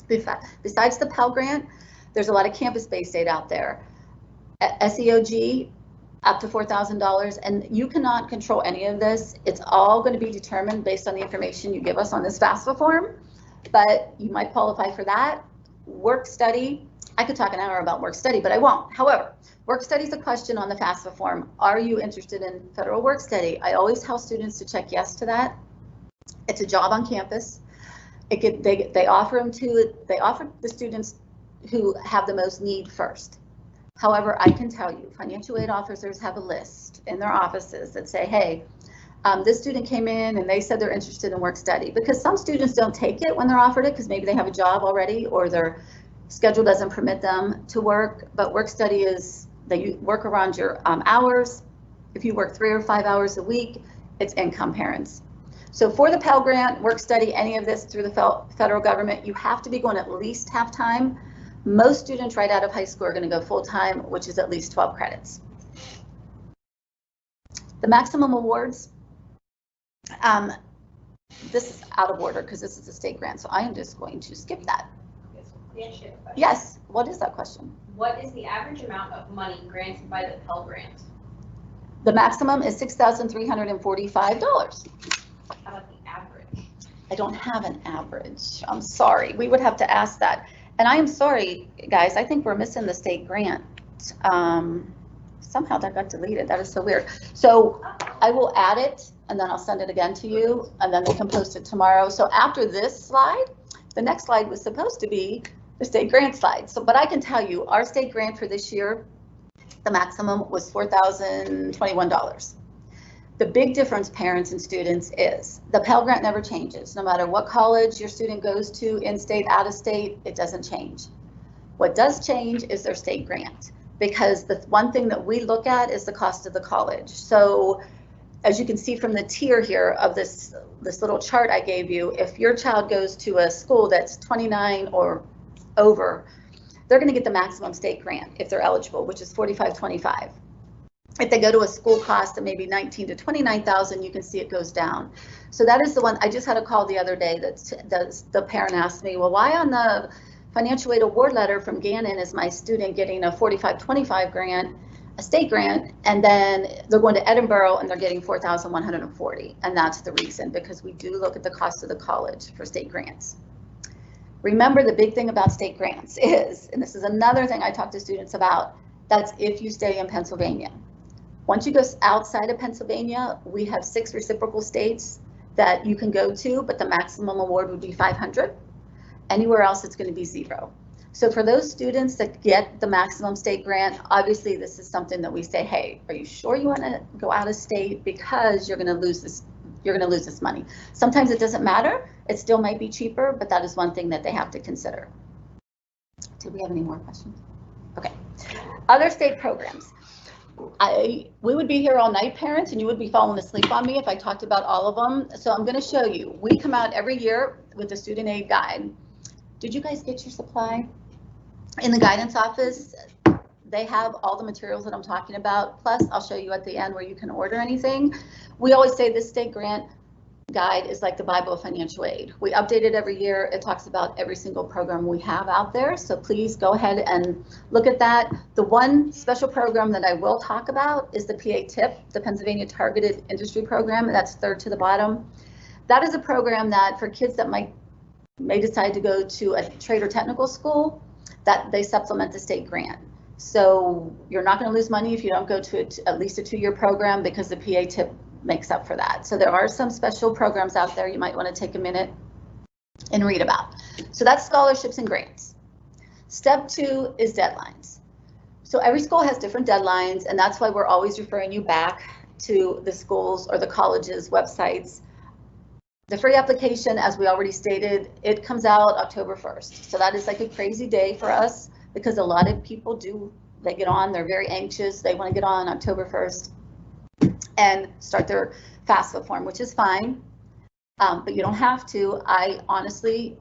Besides the Pell Grant, there's a lot of campus-based aid out there. SEOG, up to $4,000, and you cannot control any of this. It's all going to be determined based on the information you give us on this FAFSA form, but you might qualify for that. Work study, I could talk an hour about work study, but I won't. However, work study is a question on the FAFSA form. Are you interested in federal work study? I always tell students to check yes to that. It's a job on campus. They offer the students who have the most need first. However, I can tell you, financial aid officers have a list in their offices that say, hey, this student came in and they said they're interested in work study, because some students don't take it when they're offered it because maybe they have a job already or their schedule doesn't permit them to work. But work study is that you work around your hours. If you work 3 or 5 hours a week, it's income, parents. So for the Pell Grant, work study, any of this through the federal government, you have to be going at least half-time. Most students right out of high school are going to go full-time, which is at least 12 credits. The maximum awards, this is out of order because this is a state grant, so I am just going to skip that. Yes, what is that question? What is the average amount of money granted by the Pell Grant? The maximum is $6,345. How about the average? I don't have an average. I'm sorry. We would have to ask that. And I am sorry, guys, I think we're missing the state grant. Somehow that got deleted. That is so weird. So I will add it and then I'll send it again to you and then we can post it tomorrow. So after this slide, the next slide was supposed to be the state grant slide. So, but I can tell you our state grant for this year, the maximum was $4,021. The big difference, parents and students, is the Pell Grant never changes. No matter what college your student goes to, in-state, out-of-state, it doesn't change. What does change is their state grant, because the one thing that we look at is the cost of the college. So as you can see from the tier here of this little chart I gave you, if your child goes to a school that's 29 or over, they're going to get the maximum state grant if they're eligible, which is $45.25. If they go to a school cost of maybe $19,000 to $29,000, you can see it goes down. So that is the one. I just had a call the other day that the parent asked me, well, why on the financial aid award letter from Gannon is my student getting a $45.25 grant, a state grant, and then they're going to Edinburgh and they're getting $4,140. And that's the reason, because we do look at the cost of the college for state grants. Remember, the big thing about state grants is, and this is another thing I talk to students about, that's if you stay in Pennsylvania. Once you go outside of Pennsylvania, we have 6 reciprocal states that you can go to, but the maximum award would be $500. Anywhere else, it's going to be $0. So for those students that get the maximum state grant, obviously this is something that we say, hey, are you sure you want to go out of state, because you're going to lose this, money. Sometimes it doesn't matter. It still might be cheaper, but that is one thing that they have to consider. Did we have any more questions? Okay. Other state programs. We would be here all night, parents, and you would be falling asleep on me if I talked about all of them. So I'm going to show you. We come out every year with the student aid guide. Did you guys get your supply? In the guidance office, they have all the materials that I'm talking about. Plus, I'll show you at the end where you can order anything. We always say this state grant guide is like the Bible of financial aid. We update it every year. It talks about every single program we have out there. So please go ahead and look at that. The one special program that I will talk about is the PA TIP, the Pennsylvania Targeted Industry Program. That's third to the bottom. That is a program that for kids that may decide to go to a trade or technical school, that they supplement the state grant. So you're not going to lose money if you don't go to at least a 2-year program, because the PA TIP makes up for that. So there are some special programs out there you might want to take a minute and read about. So that's scholarships and grants. Step 2 is deadlines. So every school has different deadlines, and that's why we're always referring you back to the schools or the colleges' websites. The free application, as we already stated, it comes out October 1st. So that is like a crazy day for us, because a lot of people they get on, they're very anxious, they want to get on October 1st and start their FAFSA form, which is fine, but you don't have to. I honestly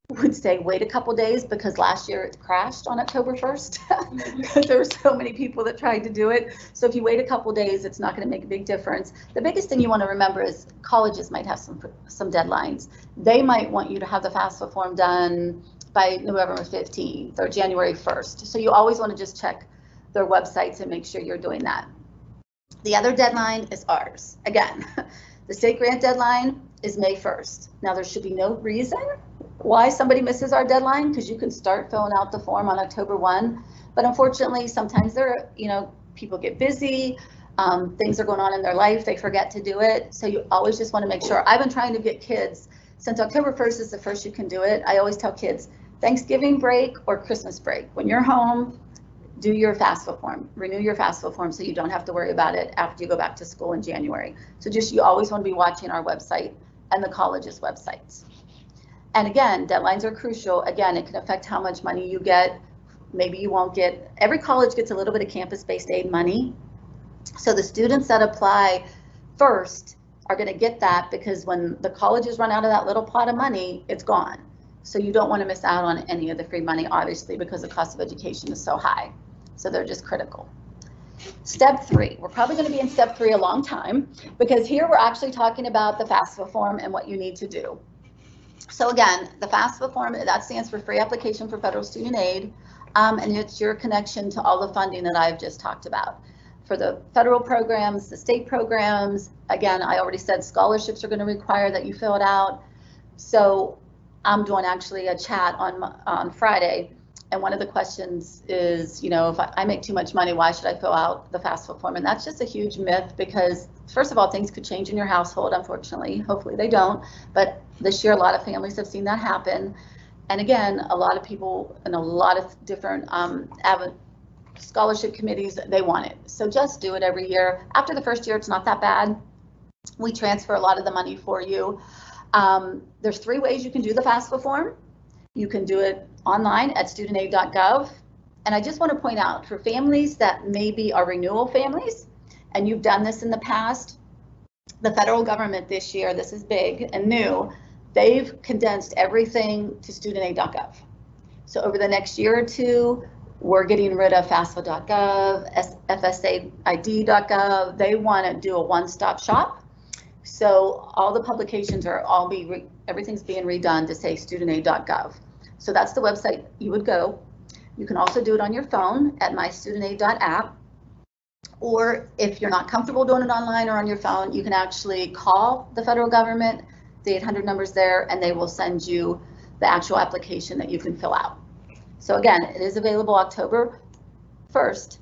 would say wait a couple days, because last year it crashed on October 1st because there were so many people that tried to do it. So if you wait a couple days, it's not going to make a big difference. The biggest thing you want to remember is colleges might have some deadlines. They might want you to have the FAFSA form done by November 15th or January 1st. So you always want to just check their websites and make sure you're doing that. The other deadline is ours. Again, the state grant deadline is May 1st. Now there should be no reason why somebody misses our deadline, because you can start filling out the form on October 1. But unfortunately, sometimes people get busy, things are going on in their life, they forget to do it. So you always just want to make sure. I've been trying to get kids, since October 1st is the first you can do it, I always tell kids, Thanksgiving break or Christmas break, when you're home, do your FAFSA form, renew your FAFSA form, so you don't have to worry about it after you go back to school in January. So you always want to be watching our website and the college's websites. And again, deadlines are crucial. Again, it can affect how much money you get. Maybe you won't get, every college gets a little bit of campus-based aid money. So the students that apply first are going to get that, because when the colleges run out of that little pot of money, it's gone. So you don't want to miss out on any of the free money, obviously, because the cost of education is so high. So they're just critical. Step 3, we're probably going to be in step 3 a long time, because here we're actually talking about the FAFSA form and what you need to do. So again, the FAFSA form, that stands for Free Application for Federal Student Aid, and it's your connection to all the funding that I've just talked about. For the federal programs, the state programs, again, I already said scholarships are going to require that you fill it out. So I'm doing actually a chat on Friday, and one of the questions is, you know, if I make too much money, why should I fill out the FAFSA form? And that's just a huge myth, because first of all, things could change in your household, unfortunately. Hopefully they don't, but this year a lot of families have seen that happen. And again, a lot of people and a lot of different scholarship committees, they want it. So just do it every year. After the first year, it's not that bad. We transfer a lot of the money for you. There's 3 ways you can do the FAFSA form. You can do it online at studentaid.gov. And I just want to point out, for families that maybe are renewal families, and you've done this in the past, the federal government this year, this is big and new, they've condensed everything to studentaid.gov. So over the next year or 2, we're getting rid of FAFSA.gov, FSAID.gov. They want to do a one-stop shop. So all the publications are everything's being redone to say studentaid.gov. So that's the website you would go. You can also do it on your phone at mystudentaid.app. Or if you're not comfortable doing it online or on your phone, you can actually call the federal government, the 800 numbers there, and they will send you the actual application that you can fill out. So again, it is available October 1st.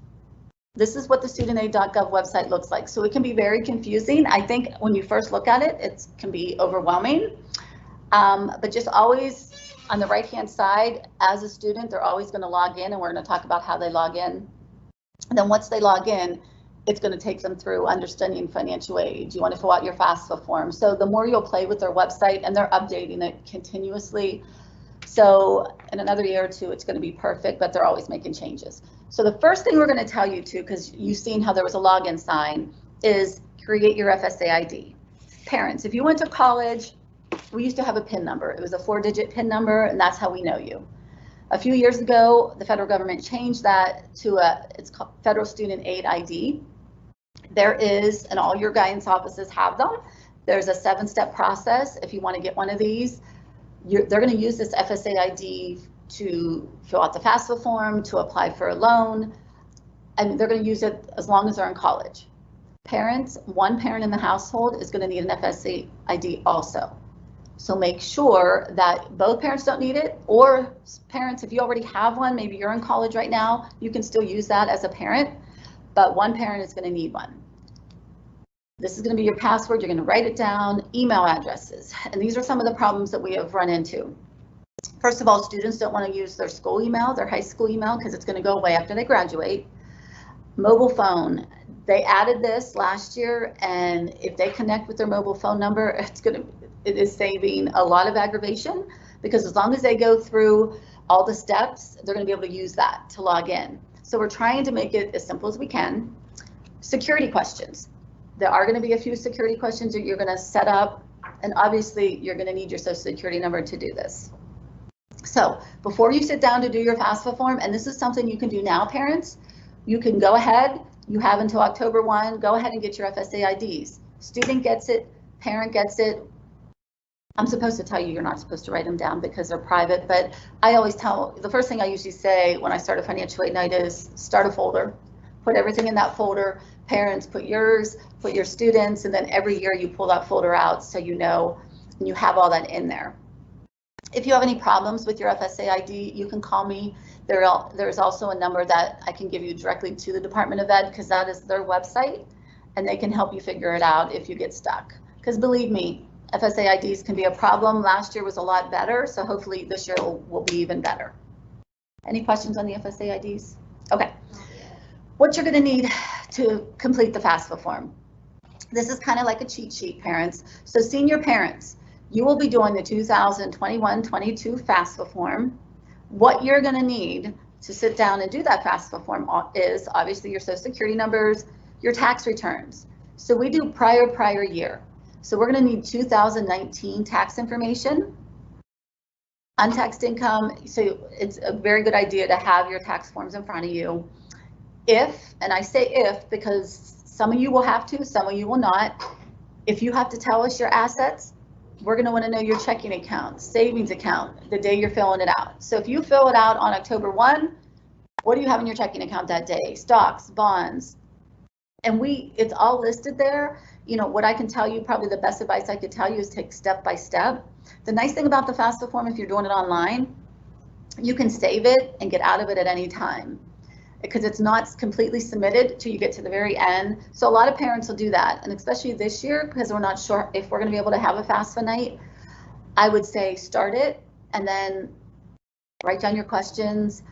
This is what the studentaid.gov website looks like. So it can be very confusing. I think when you first look at it, it can be overwhelming. But just always on the right-hand side, as a student, they're always going to log in, and we're going to talk about how they log in. And then once they log in, it's going to take them through understanding financial aid. You want to fill out your FAFSA form. So the more you'll play with their website, and they're updating it continuously. So in another year or 2, it's going to be perfect, but they're always making changes. So the first thing we're going to tell you to, because you've seen how there was a login sign, is create your FSA ID. Parents, if you went to college, we used to have a PIN number. It was a 4-digit PIN number, and that's how we know you. A few years ago, the federal government changed that to it's called Federal Student Aid ID. There is, and all your guidance offices have them, there's a 7-step process. If you want to get one of these, they're going to use this FSA ID to fill out the FAFSA form, to apply for a loan, and they're going to use it as long as they're in college. Parents, one parent in the household is going to need an FSA ID also. So make sure that both parents don't need it, or parents, if you already have one, maybe you're in college right now, you can still use that as a parent, but one parent is going to need one. This is going to be your password. You're going to write it down, email addresses. And these are some of the problems that we have run into. First of all, students don't want to use their school email, their high school email, because it's going to go away after they graduate. Mobile phone. They added this last year, and if they connect with their mobile phone number, it is saving a lot of aggravation, because as long as they go through all the steps, they're going to be able to use that to log in. So we're trying to make it as simple as we can. Security questions. There are going to be a few security questions that you're going to set up, and obviously you're going to need your social security number to do this. So before you sit down to do your FAFSA form, and this is something you can do now, parents, you can go ahead, you have until October 1, go ahead and get your FSA IDs. Student gets it, parent gets it. I'm supposed to tell you you're not supposed to write them down because they're private, but I always tell, the first thing I usually say when I start a financial aid night is start a folder, put everything in that folder. Parents, put yours, put your students, and then every year you pull that folder out so you know, and you have all that in there. If you have any problems with your FSA ID, you can call me. There's also a number that I can give you directly to the Department of Ed, because that is their website, and they can help you figure it out if you get stuck. Because believe me, FSA IDs can be a problem. Last year was a lot better, so hopefully this year will be even better. Any questions on the FSA IDs? Okay. What you're going to need to complete the FAFSA form. This is kind of like a cheat sheet, parents. So senior parents, you will be doing the 2021-22 FAFSA form. What you're going to need to sit down and do that FAFSA form is obviously your social security numbers, your tax returns. So we do prior year. So we're going to need 2019 tax information, untaxed income. So it's a very good idea to have your tax forms in front of you. If, and I say if because some of you will have to, some of you will not. If you have to tell us your assets, we're going to want to know your checking account, savings account, the day you're filling it out. So if you fill it out on October 1, what do you have in your checking account that day? Stocks, bonds, And it's all listed there. You know, what I can tell you, probably the best advice I could tell you is take step by step. The nice thing about the FAFSA form, if you're doing it online, you can save it and get out of it at any time, because it's not completely submitted till you get to the very end. So a lot of parents will do that. And especially this year, because we're not sure if we're going to be able to have a FAFSA night, I would say start it and then write down your questions.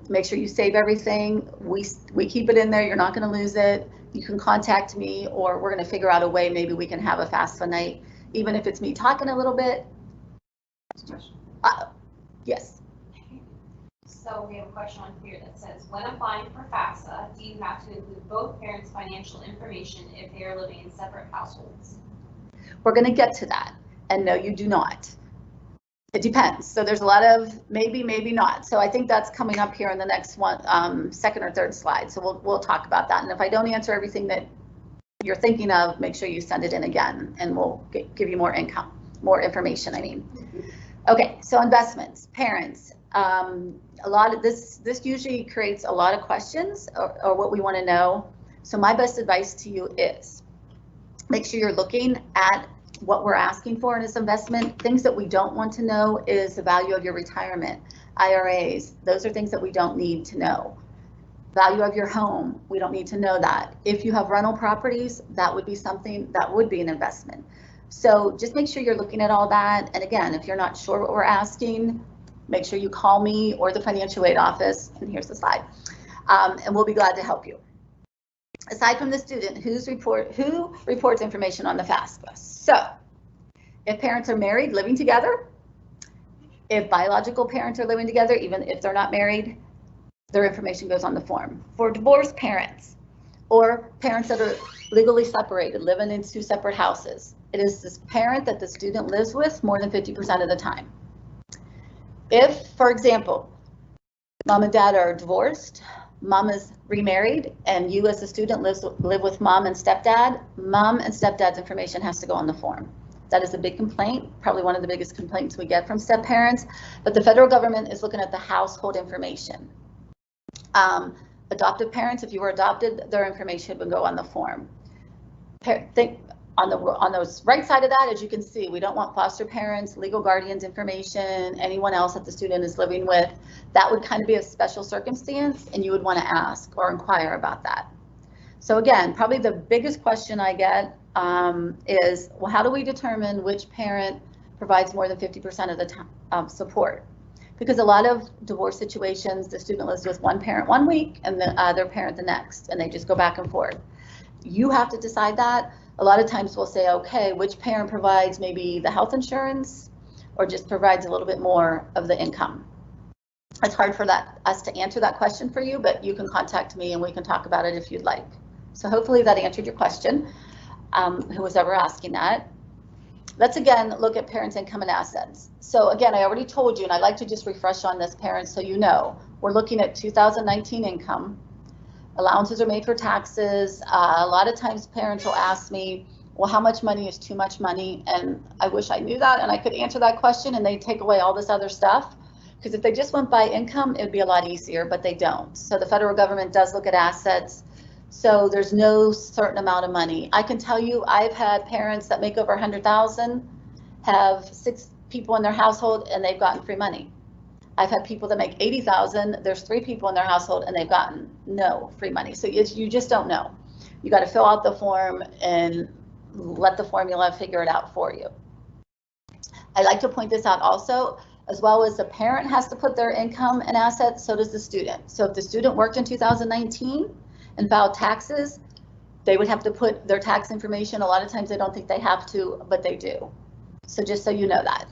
Make sure you save everything. We keep it in there. You're not going to lose it. You can contact me, or we're going to figure out a way. Maybe we can have a FAFSA night, even if it's me talking a little bit. Yes. So we have a question on here that says, when applying for FAFSA, do you have to include both parents' financial information if they are living in separate households? We're going to get to that. And no, you do not. It depends. So there's a lot of maybe, maybe not. So I think that's coming up here in the next one, second or third slide. So we'll talk about that. And if I don't answer everything that you're thinking of, make sure you send it in again, and we'll give you more information, I mean. Okay, so investments, parents. A lot of this usually creates a lot of questions or what we want to know. So my best advice to you is make sure you're looking at what we're asking for in this investment. Things that we don't want to know is the value of your retirement, IRAs. Those are things that we don't need to know. Value of your home, we don't need to know that. If you have rental properties, that would be something that would be an investment. So just make sure you're looking at all that. And again, if you're not sure what we're asking, make sure you call me or the financial aid office, and here's the slide, and we'll be glad to help you. Aside from the student, who reports information on the FAFSA? So if parents are married, living together, if biological parents are living together, even if they're not married, their information goes on the form. For divorced parents or parents that are legally separated, living in two separate houses, it is this parent that the student lives with more than 50% of the time. If, for example, mom and dad are divorced, mom is remarried, and you as a student live with mom and stepdad's information has to go on the form. That is a big complaint, probably one of the biggest complaints we get from step parents, but the federal government is looking at the household information. Adoptive parents, if you were adopted, their information would go on the form. On the right side of that, as you can see, we don't want foster parents, legal guardians information, anyone else that the student is living with. That would kind of be a special circumstance, and you would want to ask or inquire about that. So again, probably the biggest question I get is, well, how do we determine which parent provides more than 50% of the time support? Because a lot of divorce situations, the student lives with one parent one week and the other parent the next, and they just go back and forth. You have to decide that. A lot of times we'll say, okay, which parent provides maybe the health insurance or just provides a little bit more of the income? It's hard for us to answer that question for you, but you can contact me and we can talk about it if you'd like. So hopefully that answered your question, who was ever asking that. Let's again look at parents' income and assets. So again, I already told you, and I'd like to just refresh on this, parents, so you know, we're looking at 2019 income. Allowances are made for taxes. A lot of times parents will ask me, well, how much money is too much money? And I wish I knew that and I could answer that question, and they take away all this other stuff. Because if they just went by income, it'd be a lot easier, but they don't. So the federal government does look at assets. So there's no certain amount of money. I can tell you, I've had parents that make over 100,000, have 6 people in their household, and they've gotten free money. I've had people that make 80,000, there's 3 people in their household and they've gotten no free money. So you just don't know. You got to fill out the form and let the formula figure it out for you. I like to point this out also, as well as the parent has to put their income and assets, so does the student. So if the student worked in 2019 and filed taxes, they would have to put their tax information. A lot of times they don't think they have to, but they do. So just so you know that.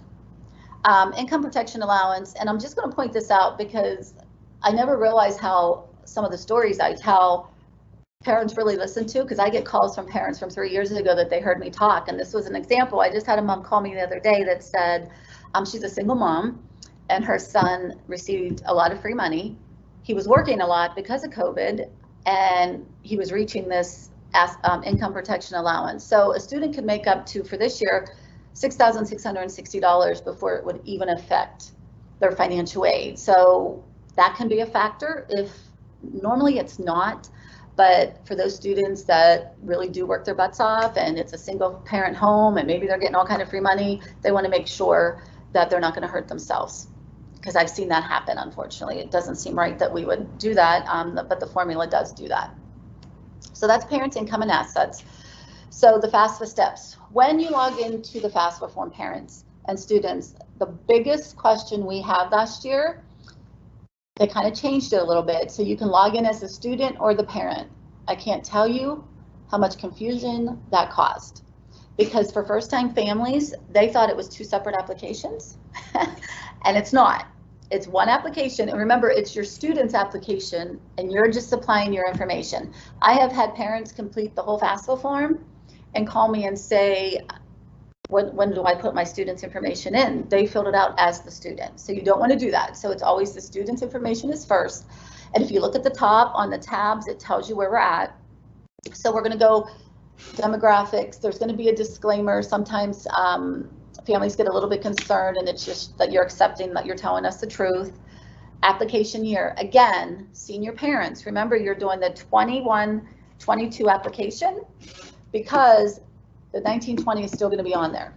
Income protection allowance, and I'm just going to point this out because I never realized how some of the stories I tell parents really listen to, because I get calls from parents from 3 years ago that they heard me talk, and this was an example. I just had a mom call me the other day that said she's a single mom and her son received a lot of free money. He was working a lot because of COVID, and he was reaching this income protection allowance. So a student could make up to, for this year, $6,660 before it would even affect their financial aid. So that can be a factor. If normally it's not, But for those students that really do work their butts off and it's a single parent home and maybe they're getting all kind of free money, they want to make sure that they're not going to hurt themselves. Because I've seen that happen, unfortunately. It doesn't seem right that we would do that, but the formula does do that. So that's parents' income and assets. So the FAFSA steps. When you log into the FAFSA form, parents and students, the biggest question we had last year, they kind of changed it a little bit. So you can log in as a student or the parent. I can't tell you how much confusion that caused. Because for first-time families, they thought it was 2 separate applications, and it's not. It's one application, and remember, it's your student's application, and you're just supplying your information. I have had parents complete the whole FAFSA form and call me and say, when do I put my student's information in? They filled it out as the student, so you don't want to do that. So it's always the student's information is first, and if you look at the top on the tabs, it tells you where we're at. So we're going to go demographics. There's going to be a disclaimer. Sometimes families get a little bit concerned, and it's just that you're accepting that you're telling us the truth. Application year, again, senior parents, remember you're doing the 21-22 application because the 19-20 is still going to be on there.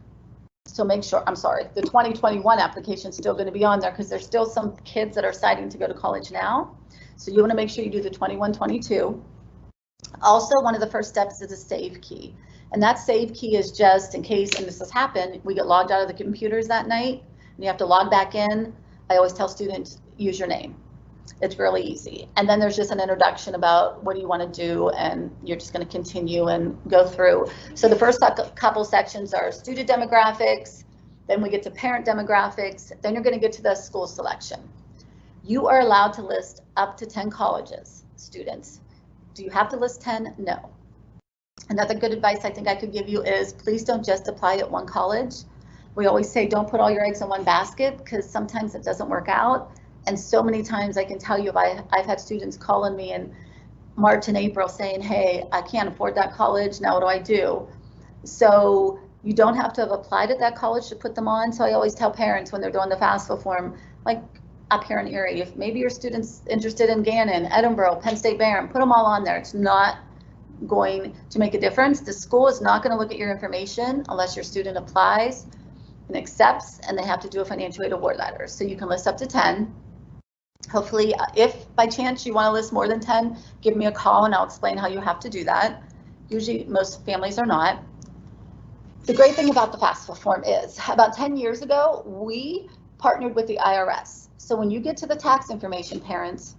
So make sure, I'm sorry, the 20-21 application is still going to be on there because there's still some kids that are deciding to go to college now. So you want to make sure you do the 21-22. Also, one of the first steps is a save key. And that save key is just in case, and this has happened, we get logged out of the computers that night, and you have to log back in. I always tell students, use your name. It's really easy. And then there's just an introduction about what do you want to do, and you're just going to continue and go through. So the first couple sections are student demographics, then we get to parent demographics, then you're going to get to the school selection. You are allowed to list up to 10 colleges, students. Do you have to list 10? No. Another good advice I think I could give you is please don't just apply at one college. We always say don't put all your eggs in one basket because sometimes it doesn't work out. And so many times I can tell you, I've had students calling me in March and April saying, hey, I can't afford that college, now what do I do? So you don't have to have applied at that college to put them on. So I always tell parents when they're doing the FAFSA form, like up here in Erie, if maybe your student's interested in Gannon, Edinburgh, Penn State Barron, put them all on there. It's not going to make a difference. The school is not going to look at your information unless your student applies and accepts, and they have to do a financial aid award letter. So you can list up to 10. Hopefully, if by chance you want to list more than 10, give me a call and I'll explain how you have to do that. Usually most families are not. The great thing about the FAFSA form is about 10 years ago, we partnered with the IRS. So when you get to the tax information, parents,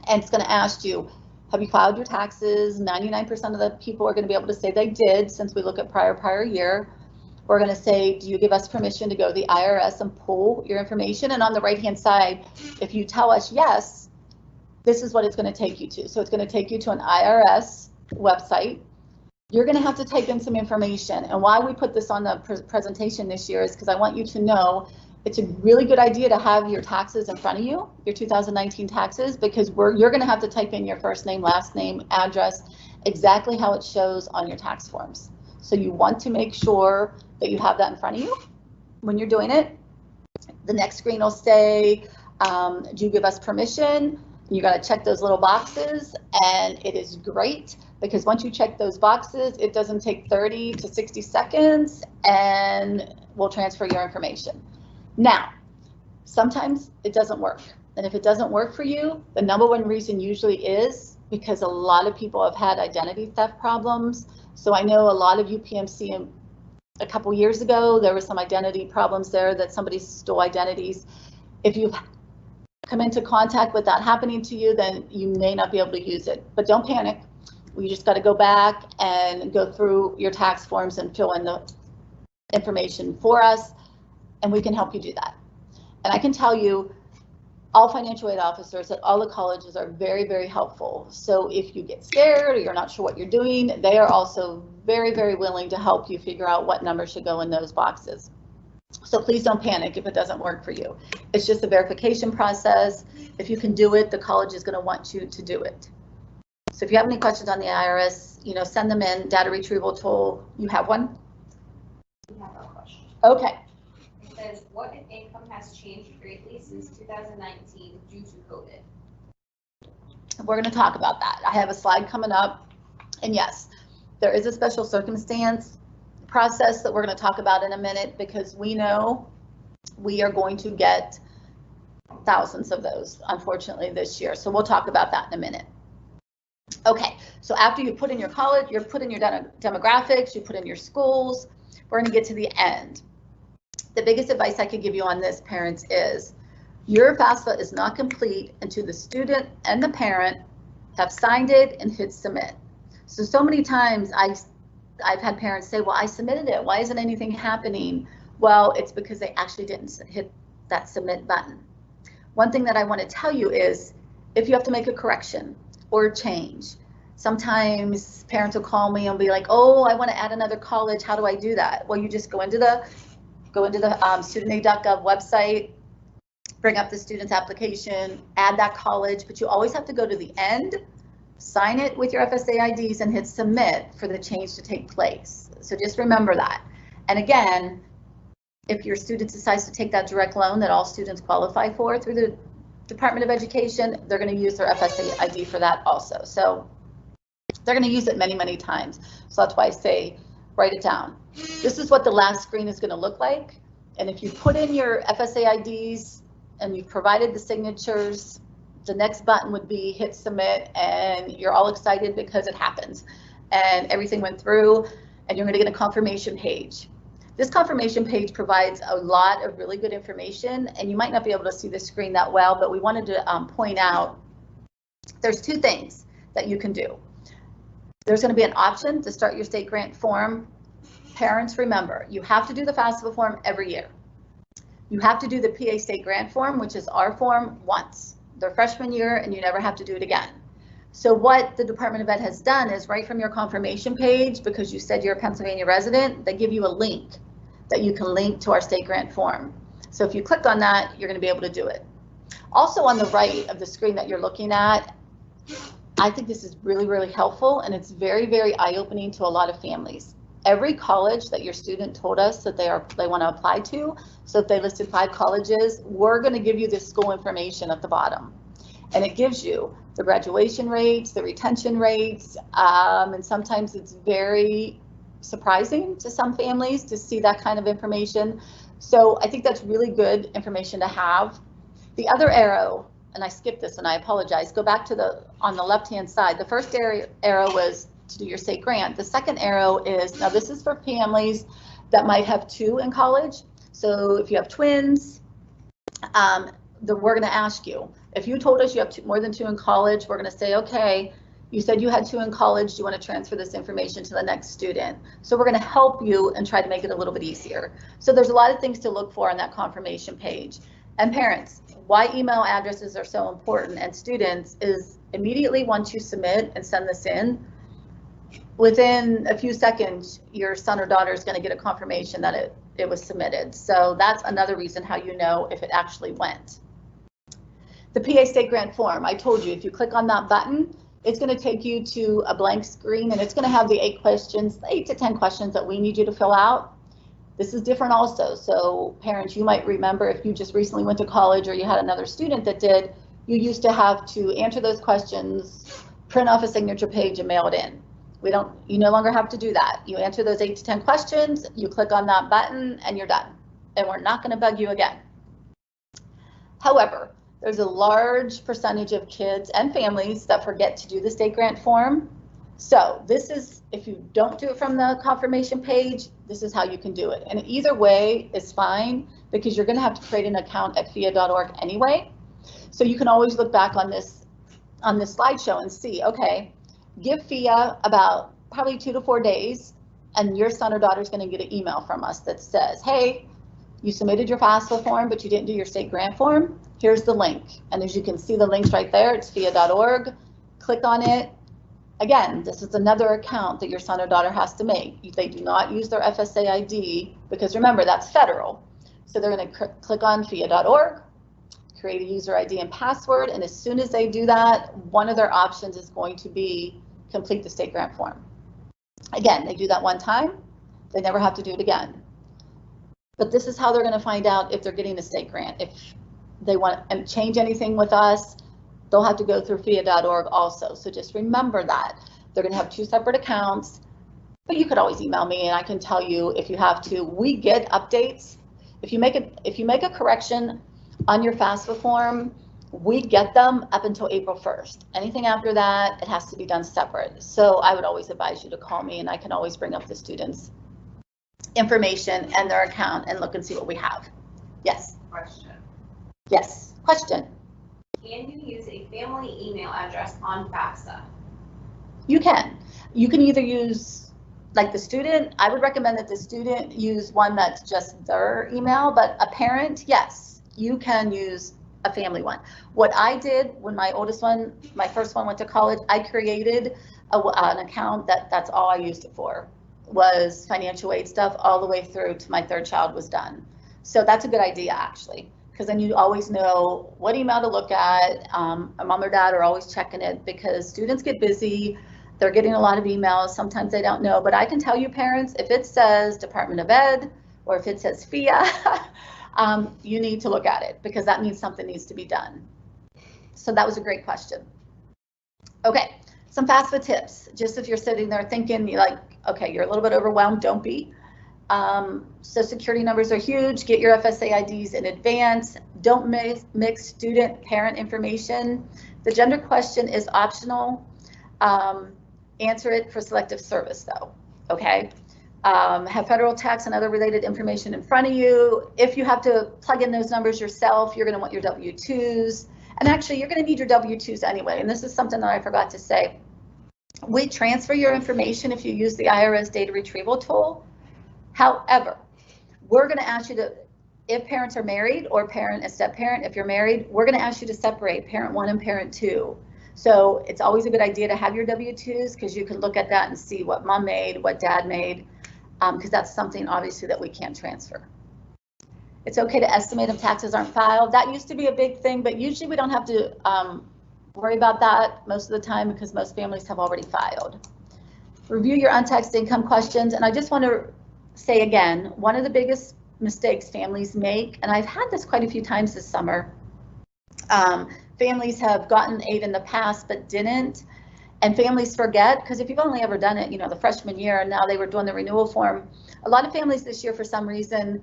and it's going to ask you, have you filed your taxes? 99% of the people are going to be able to say they did since we look at prior year. We're going to say, do you give us permission to go to the IRS and pull your information? And on the right-hand side, if you tell us yes, this is what it's going to take you to. So it's going to take you to an IRS website. You're going to have to type in some information. And why we put this on the presentation this year is because I want you to know it's a really good idea to have your taxes in front of you, your 2019 taxes, because you're going to have to type in your first name, last name, address, exactly how it shows on your tax forms. So you want to make sure that you have that in front of you when you're doing it. The next screen will say, do you give us permission? You got to check those little boxes, and it is great because once you check those boxes, it doesn't take 30 to 60 seconds and we'll transfer your information. Now, sometimes it doesn't work. And if it doesn't work for you, the number one reason usually is because a lot of people have had identity theft problems. So I know a lot of UPMC a couple years ago, there were some identity problems there that somebody stole identities. If you've come into contact with that happening to you, then you may not be able to use it. But don't panic. We just got to go back and go through your tax forms and fill in the information for us, and we can help you do that. And I can tell you, all financial aid officers at all the colleges are very, very helpful. So if you get scared or you're not sure what you're doing, they are also very, very willing to help you figure out what numbers should go in those boxes. So please don't panic if it doesn't work for you. It's just a verification process. If you can do it, the college is going to want you to do it. So if you have any questions on the IRS, send them in. Data retrieval tool, you have one? We have a question. Okay. It says, what if income has changed greatly since 2019 due to COVID? we're going to talk about that. I have a slide coming up, and yes, there is a special circumstance process that we're going to talk about in a minute, because we know we are going to get thousands of those, unfortunately, this year. So we'll talk about that in a minute. Okay, so after you put in your college, you put in your demographics, you put in your schools, we're going to get to the end. The biggest advice I could give you on this, parents, is your FAFSA is not complete until the student and the parent have signed it and hit submit. So many times I've had parents say, well, I submitted it, why isn't anything happening? Well, it's because they actually didn't hit that submit button. One thing that I want to tell you is, if you have to make a correction or change, sometimes parents will call me and be like, oh, I want to add another college, how do I do that? Well, you just go into the studentaid.gov website, bring up the student's application, add that college, but you always have to go to the end, sign it with your FSA IDs, and hit submit for the change to take place. So just remember that. And again, if your student decides to take that direct loan that all students qualify for through the Department of Education, they're going to use their FSA ID for that also. So they're going to use it many, many times. So that's why I say, write it down. This is what the last screen is going to look like. And if you put in your FSA IDs and you've provided the signatures, the next button would be hit submit, and you're all excited because it happens and everything went through, and you're going to get a confirmation page. This confirmation page provides a lot of really good information, and you might not be able to see the screen that well, but we wanted to point out there's two things that you can do. There's going to be an option to start your state grant form. Parents, remember, you have to do the FAFSA form every year. You have to do the PA state grant form, which is our form, once their freshman year, and you never have to do it again. So what the Department of Ed has done is, right from your confirmation page, because you said you're a Pennsylvania resident, they give you a link that you can link to our state grant form. So if you click on that, you're going to be able to do it. Also on the right of the screen that you're looking at, I think this is really, really helpful, and it's very, very eye-opening to a lot of families. Every college that your student told us that they want to apply to, so if they listed 5 colleges, we're going to give you this school information at the bottom. And it gives you the graduation rates, the retention rates, and sometimes it's very surprising to some families to see that kind of information. So I think that's really good information to have. The other arrow, and I skipped this and I apologize, go back to on the left-hand side. The first arrow was to do your state grant. The second arrow is, now this is for families that might have 2 in college. So if you have twins, we're going to ask you, if you told us you have more than 2 in college, we're going to say, okay, you said you had 2 in college, do you want to transfer this information to the next student? So we're going to help you and try to make it a little bit easier. So there's a lot of things to look for on that confirmation page. And parents, why email addresses are so important, and students, is immediately once you submit and send this in, within a few seconds, your son or daughter is going to get a confirmation that it was submitted. So that's another reason how you know if it actually went. The PA state grant form, I told you, if you click on that button, it's going to take you to a blank screen, and it's going to have the 8 to 10 questions that we need you to fill out. This is different also. So parents, you might remember, if you just recently went to college or you had another student that did, you used to have to answer those questions, print off a signature page, and mail it in. You no longer have to do that. You answer those 8 to 10 questions, you click on that button, and you're done. And we're not going to bug you again. However, there's a large percentage of kids and families that forget to do the state grant form. So this is, if you don't do it from the confirmation page, this is how you can do it. And either way is fine, because you're going to have to create an account at FIA.org anyway. So you can always look back on this slideshow and see, okay, give FIA about probably 2 to 4 days, and your son or daughter is going to get an email from us that says, hey, you submitted your FAFSA form, but you didn't do your state grant form. Here's the link. And as you can see, the link's right there. It's FIA.org. Click on it. Again, this is another account that your son or daughter has to make. They do not use their FSA ID, because remember, that's federal. So they're going to click on FIA.org, create a user ID and password, and as soon as they do that, one of their options is going to be complete the state grant form. Again, they do that one time, they never have to do it again. But this is how they're going to find out if they're getting a state grant. If they want to change anything with us, they'll have to go through FIA.org also. So just remember that. They're going to have 2 separate accounts, but you could always email me and I can tell you if you have to. We get updates. If you make a correction on your FAFSA form, we get them up until April 1st. Anything after that, it has to be done separate. So I would always advise you to call me and I can always bring up the students' information and their account and look and see what we have. Yes? Question. Yes. Question? Can you use a family email address on FAFSA? You can. You can either use, like the student, I would recommend that the student use one that's just their email, but a parent, yes, you can use a family one. What I did when my oldest one, my first one went to college, I created an account that's all I used it for, was financial aid stuff all the way through to my 3rd child was done. So that's a good idea actually, because then you always know what email to look at. A mom or dad are always checking it because students get busy. They're getting a lot of emails. Sometimes they don't know, but I can tell you parents, if it says Department of Ed or if it says FIA, you need to look at it because that means something needs to be done. So that was a great question. Okay, some FAFSA tips. Just if you're sitting there thinking you're like, okay, you're a little bit overwhelmed, don't be. Social security numbers are huge. Get your FSA IDs in advance. Don't mix student parent information. The gender question is optional. Answer it for selective service though, okay? Have federal tax and other related information in front of you. If you have to plug in those numbers yourself, you're gonna want your W-2s. And actually, you're gonna need your W-2s anyway. And this is something that I forgot to say. We transfer your information if you use the IRS data retrieval tool. However, we're gonna ask you to, if parents are married or parent, a step parent, if you're married, we're gonna ask you to separate parent 1 and parent 2. So it's always a good idea to have your W-2s because you can look at that and see what mom made, what dad made, because that's something obviously that we can't transfer. It's okay to estimate if taxes aren't filed. That used to be a big thing, but usually we don't have to worry about that most of the time because most families have already filed. Review your untaxed income questions. And I just want to say again, one of the biggest mistakes families make, and I've had this quite a few times this summer, families have gotten aid in the past but didn't, and families forget, because if you've only ever done it, you know, the freshman year and now they were doing the renewal form, a lot of families this year for some reason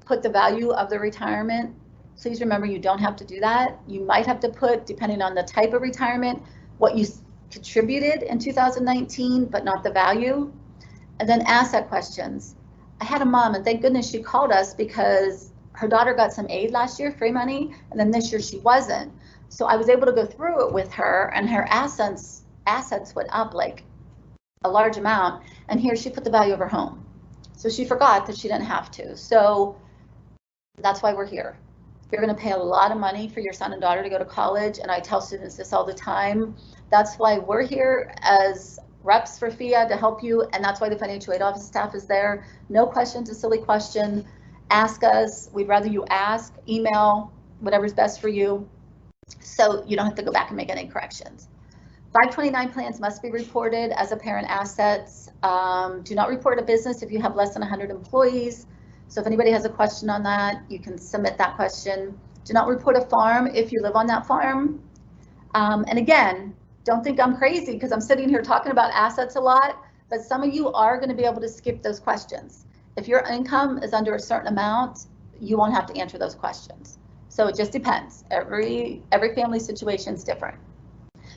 put the value of the retirement. Please remember you don't have to do that. You might have to put, depending on the type of retirement, what you contributed in 2019 but not the value. And then asset questions. I had a mom, and thank goodness she called us because her daughter got some aid last year, free money, and then this year she wasn't. So I was able to go through it with her, and her assets went up like a large amount, and here she put the value of her home. So she forgot that she didn't have to. So that's why we're here. You're going to pay a lot of money for your son and daughter to go to college, and I tell students this all the time. That's why we're here as reps for FIA to help you, and that's why the financial aid office staff is there. No question's a silly question. Ask us. We'd rather you ask, email, whatever's best for you, so you don't have to go back and make any corrections. 529 plans must be reported as a parent assets. Do not report a business if you have less than 100 employees. So if anybody has a question on that, you can submit that question. Do not report a farm if you live on that farm. And again, don't think I'm crazy because I'm sitting here talking about assets a lot, but some of you are going to be able to skip those questions. If your income is under a certain amount, you won't have to answer those questions. So it just depends. Every family situation is different.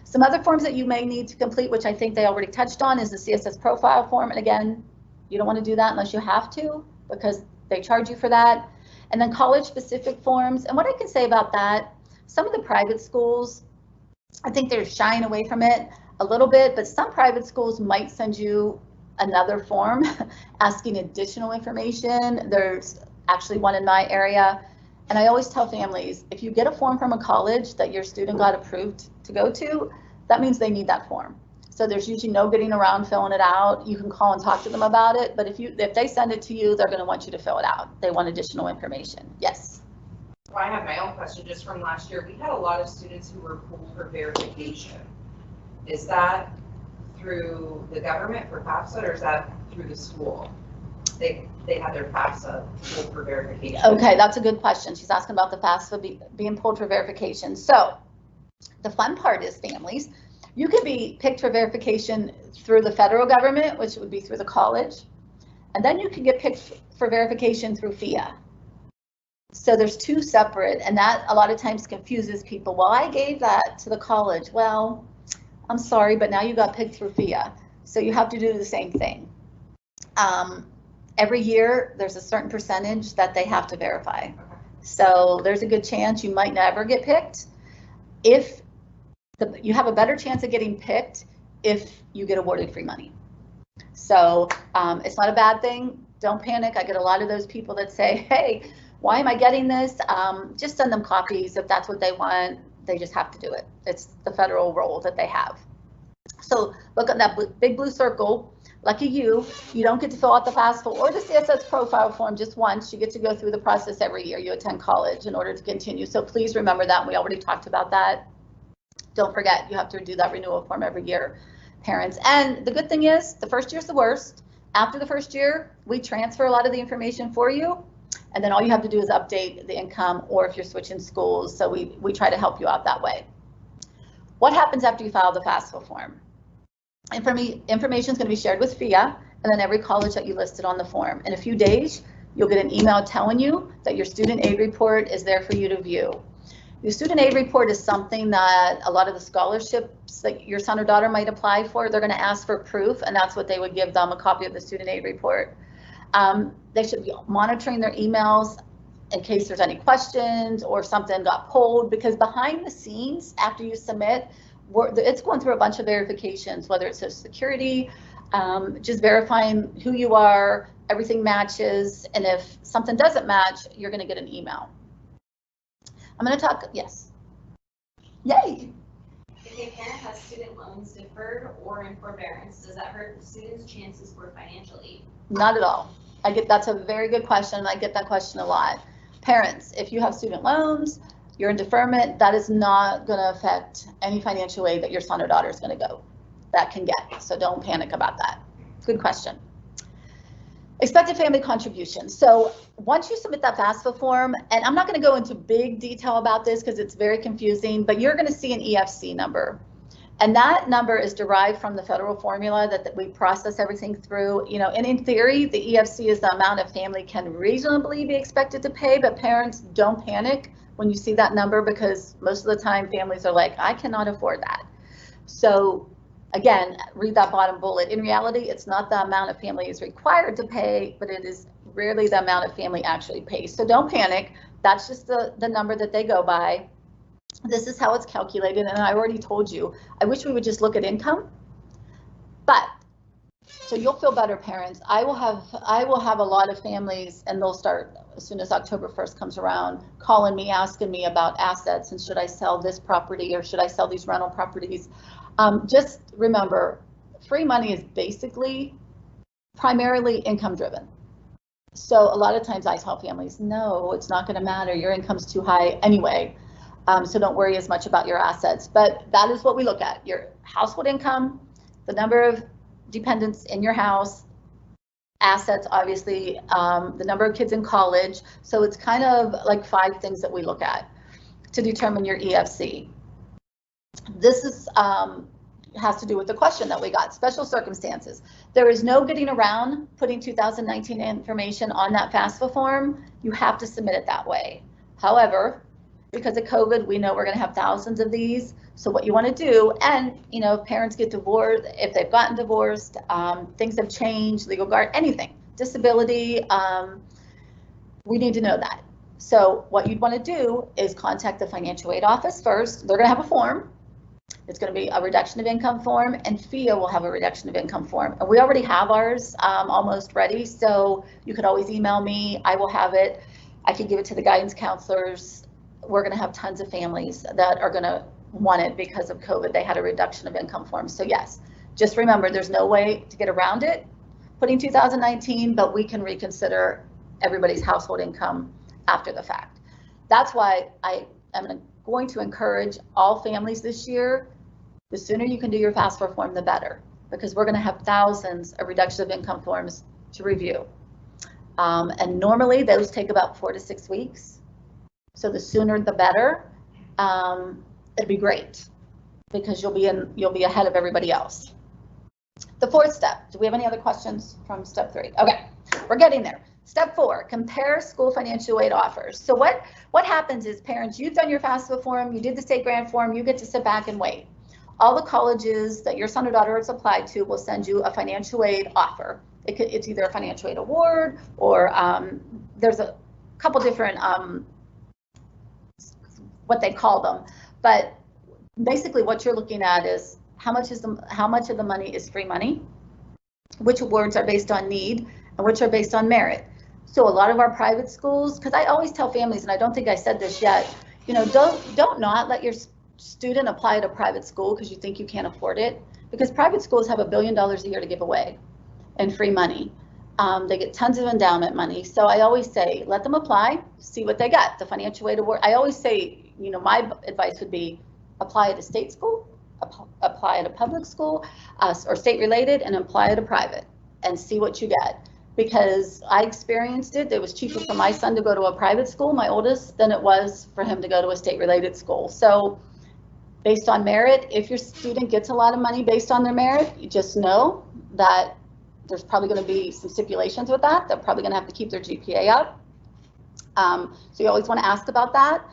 Some other forms that you may need to complete, which I think they already touched on, is the CSS profile form. And again, you don't want to do that unless you have to because they charge you for that. And then college specific forms. And what I can say about that, some of the private schools, I think they're shying away from it a little bit, but some private schools might send you another form asking additional information. There's actually one in my area. And I always tell families, if you get a form from a college that your student got approved to go to, that means they need that form. So there's usually no getting around filling it out. You can call and talk to them about it, but if they send it to you, they're going to want you to fill it out. They want additional information. Yes. Well, I have my own question just from last year. We had a lot of students who were pulled for verification. Is that through the government for FAFSA, or is that through the school? They had their FAFSA pulled for verification. Okay, that's a good question. She's asking about the FAFSA being pulled for verification. So The fun part is families. You could be picked for verification through the federal government, which would be through the college, and then you can get picked for verification through FIA. So there's two separate, and that a lot of times confuses people. Well, I gave that to the college. Well, I'm sorry, but now you got picked through FIA. So you have to do the same thing. Every year, there's a certain percentage that they have to verify. So there's a good chance you might never get picked. If you have a better chance of getting picked if you get awarded free money. So it's not a bad thing. Don't panic. I get a lot of those people that say, hey, why am I getting this? Just send them copies if that's what they want. They just have to do it. It's the federal role that they have. So look at that big blue circle. Lucky you don't get to fill out the FAFSA or the CSS profile form just once. You get to go through the process every year you attend college in order to continue. So please remember that. We already talked about that. Don't forget, you have to do that renewal form every year, parents. And the good thing is the first year's the worst. After the first year, we transfer a lot of the information for you. And then all you have to do is update the income, or if you're switching schools. So we try to help you out that way. What happens after you file the FAFSA form? Information is going to be shared with FIA and then every college that you listed on the form. In a few days, you'll get an email telling you that your student aid report is there for you to view. Your student aid report is something that a lot of the scholarships that your son or daughter might apply for, they're going to ask for proof, and that's what they would give them, a copy of the student aid report. They should be monitoring their emails in case there's any questions or something got pulled, because behind the scenes, after you submit, it's going through a bunch of verifications, whether it's Social Security, just verifying who you are, everything matches, and if something doesn't match, you're going to get an email. I'm going to talk, yes. Yay! If a parent has student loans deferred or in forbearance, does that hurt the student's chances for financial aid? Not at all. That's a very good question. I get that question a lot. Parents, if you have student loans, you're in deferment, that is not going to affect any financial aid that your son or daughter is going to get. So don't panic about that. Good question. Expected family contributions. So once you submit that FAFSA form, and I'm not going to go into big detail about this because it's very confusing, but you're going to see an EFC number. And that number is derived from the federal formula that we process everything through. And in theory, the EFC is the amount a family can reasonably be expected to pay, but parents, don't panic when you see that number, because most of the time families are like, I cannot afford that. So again, read that bottom bullet. In reality, it's not the amount a family is required to pay, but it is rarely the amount a family actually pays. So don't panic. That's just the number that they go by. This is how it's calculated, and I already told you, I wish we would just look at income, but so you'll feel better, parents. I will have a lot of families, and they'll start as soon as October 1st comes around, calling me, asking me about assets, and should I sell this property or should I sell these rental properties? Just remember, free money is basically primarily income driven. So a lot of times I tell families, no, it's not going to matter. Your income's too high anyway. So don't worry as much about your assets, but that is what we look at: your household income, the number of dependents in your house, assets, obviously, the number of kids in college. So it's kind of like 5 things that we look at to determine your EFC. This is has to do with the question that we got, special circumstances. There is no getting around putting 2019 information on that FAFSA form. You have to submit it that way. However, because of COVID, we know we're going to have thousands of these. So what you want to do, and if parents get divorced, if they've gotten divorced, things have changed, legal guard, anything, disability, we need to know that. So what you'd want to do is contact the financial aid office first. They're going to have a form. It's going to be a reduction of income form, and FIA will have a reduction of income form. And we already have ours almost ready, so you could always email me. I will have it. I can give it to the guidance counselors. We're going to have tons of families that are going to want it because of COVID. They had a reduction of income form. So yes, just remember, there's no way to get around it, putting 2019, but we can reconsider everybody's household income after the fact. That's why I am going to encourage all families this year, the sooner you can do your FAFSA form, the better, because we're going to have thousands of reduction of income forms to review. And normally those take about 4 to 6 weeks. So the sooner the better. it'd be great because you'll be ahead of everybody else. The fourth step, do we have any other questions from step 3? Okay, we're getting there. Step 4, compare school financial aid offers. So what happens is, parents, you've done your FAFSA form, you did the state grant form, you get to sit back and wait. All the colleges that your son or daughter has applied to will send you a financial aid offer. It's either a financial aid award or there's a couple different what they call them, but basically what you're looking at is how much of the money is free money, which awards are based on need, and which are based on merit. So a lot of our private schools, because I always tell families, and I don't think I said this yet, you know, don't not let your student apply to private school because you think you can't afford it, because private schools have $1 billion a year to give away in free money. They get tons of endowment money. So I always say, let them apply, see what they get. The financial aid award, I always say, you know, my advice would be apply at a state school, apply at a public school, or state related, and apply at a private and see what you get. Because I experienced it. It was cheaper for my son to go to a private school, my oldest, than it was for him to go to a state related school. So based on merit, if your student gets a lot of money based on their merit, you just know that there's probably going to be some stipulations with that. They're probably going to have to keep their GPA up. So you always want to ask about that.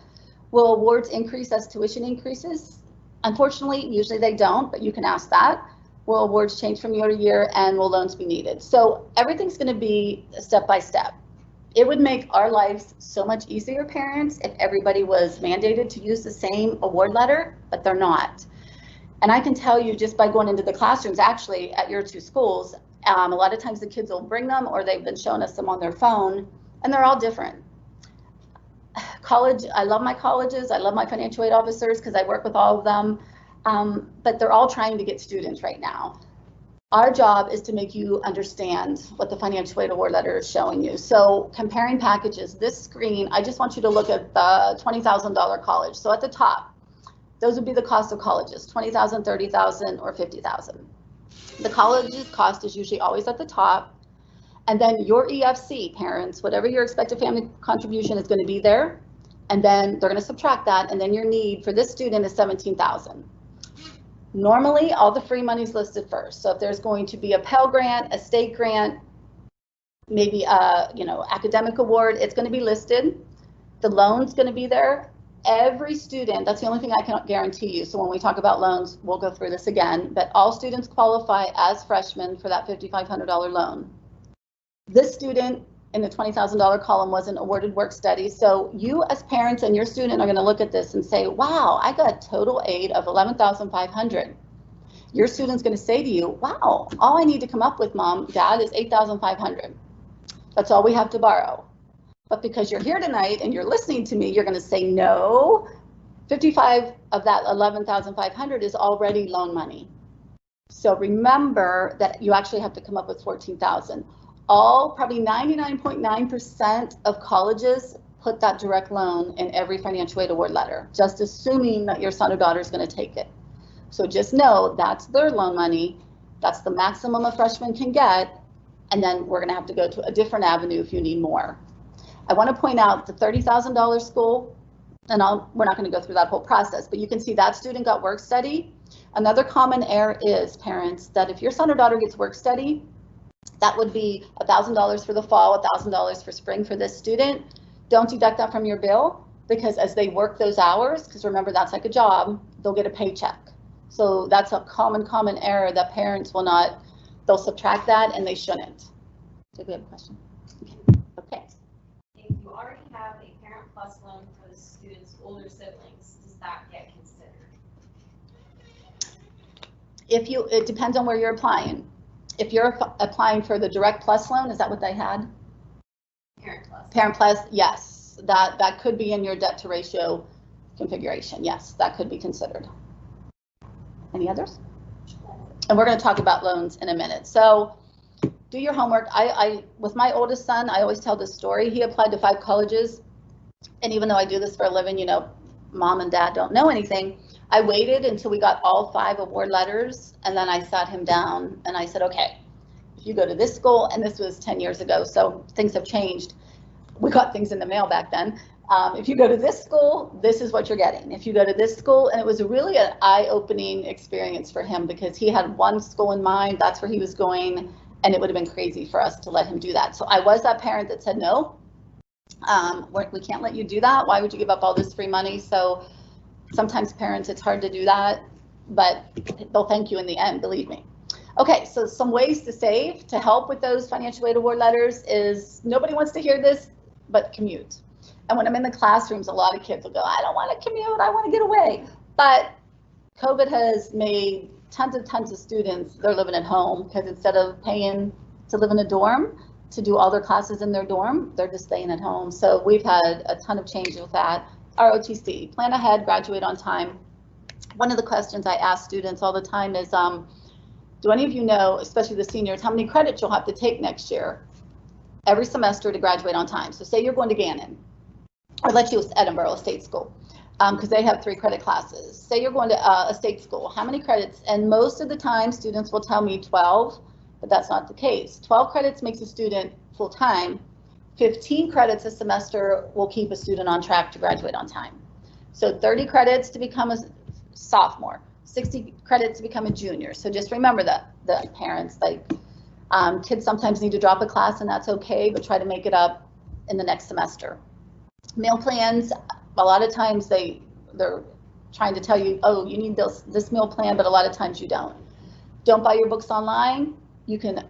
Will awards increase as tuition increases? Unfortunately, usually they don't, but you can ask that. Will awards change from year to year, and will loans be needed? So everything's going to be step by step. It would make our lives so much easier, parents, if everybody was mandated to use the same award letter, but they're not. And I can tell you just by going into the classrooms, actually at your 2 schools, a lot of times the kids will bring them, or they've been showing us them on their phone, and they're all different. College, I love my colleges, I love my financial aid officers because I work with all of them, but they're all trying to get students right now. Our job is to make you understand what the financial aid award letter is showing you. So comparing packages, this screen, I just want you to look at the $20,000 college. So at the top, those would be the cost of colleges, $20,000, $30,000, or $50,000. The college's cost is usually always at the top. And then your EFC, parents, whatever your expected family contribution is going to be there. And then they're going to subtract that. And then your need for this student is $17,000. Normally, all the free money is listed first. So if there's going to be a Pell Grant, a state grant, maybe a academic award, it's going to be listed. The loan's going to be there. Every student, that's the only thing I can guarantee you. So when we talk about loans, we'll go through this again, but all students qualify as freshmen for that $5,500 loan. This student in the $20,000 column wasn't awarded work study. So you as parents and your student are going to look at this and say, wow, I got total aid of $11,500. Your student's going to say to you, wow, all I need to come up with, Mom, Dad, is $8,500. That's all we have to borrow. But because you're here tonight and you're listening to me, you're going to say, no, 55 of that 11,500 is already loan money. So remember that you actually have to come up with 14,000. Probably 99.9% of colleges put that direct loan in every financial aid award letter, just assuming that your son or daughter is going to take it. So just know that's their loan money. That's the maximum a freshman can get. And then we're going to have to go to a different avenue if you need more. I want to point out the $30,000 school, and we're not going to go through that whole process, but you can see that student got work study. Another common error is, parents, that if your son or daughter gets work study, that would be $1,000 for the fall, $1,000 for spring for this student. Don't deduct that from your bill, because as they work those hours, because remember that's like a job, they'll get a paycheck. So that's a common error that parents will not, they'll subtract that and they shouldn't. Do we have a question? Okay. If you already have a Parent Plus loan for the student's older siblings, does that get considered? It depends on where you're applying. If you're applying for the Direct Plus loan, is that what they had? Parent Plus. Parent Plus, yes. That could be in your debt to ratio configuration. Yes, that could be considered. Any others? And we're going to talk about loans in a minute. So do your homework. With my oldest son, I always tell this story. He applied to 5 colleges. And even though I do this for a living, Mom and Dad don't know anything. I waited until we got all 5 award letters, and then I sat him down and I said, okay, if you go to this school, and this was 10 years ago, so things have changed. We got things in the mail back then. If you go to this school, this is what you're getting. If you go to this school, and it was really an eye-opening experience for him because he had one school in mind, that's where he was going, and it would have been crazy for us to let him do that. So I was that parent that said, no, we can't let you do that. Why would you give up all this free money? So sometimes parents, it's hard to do that, but they'll thank you in the end, believe me. Okay, so some ways to save to help with those financial aid award letters is, nobody wants to hear this, but commute. And when I'm in the classrooms, a lot of kids will go, I don't want to commute, I want to get away. But COVID has made tons of students, they're living at home because instead of paying to live in a dorm, to do all their classes in their dorm, they're just staying at home. So we've had a ton of changes with that. ROTC, plan ahead, graduate on time. One of the questions I ask students all the time is, do any of you know, especially the seniors, how many credits you'll have to take next year, every semester to graduate on time? So say you're going to Gannon, or let's use Edinburgh, a state school, because they have 3 credit classes. Say you're going to a state school, how many credits? And most of the time students will tell me 12, but that's not the case. 12 credits makes a student full-time. 15 credits a semester will keep a student on track to graduate on time. So 30 credits to become a sophomore, 60 credits to become a junior. So just remember that, the parents, like kids sometimes need to drop a class and that's okay, but try to make it up in the next semester. Meal plans, a lot of times they're trying to tell you, oh, you need this meal plan, but a lot of times you don't. Don't buy your books online. You can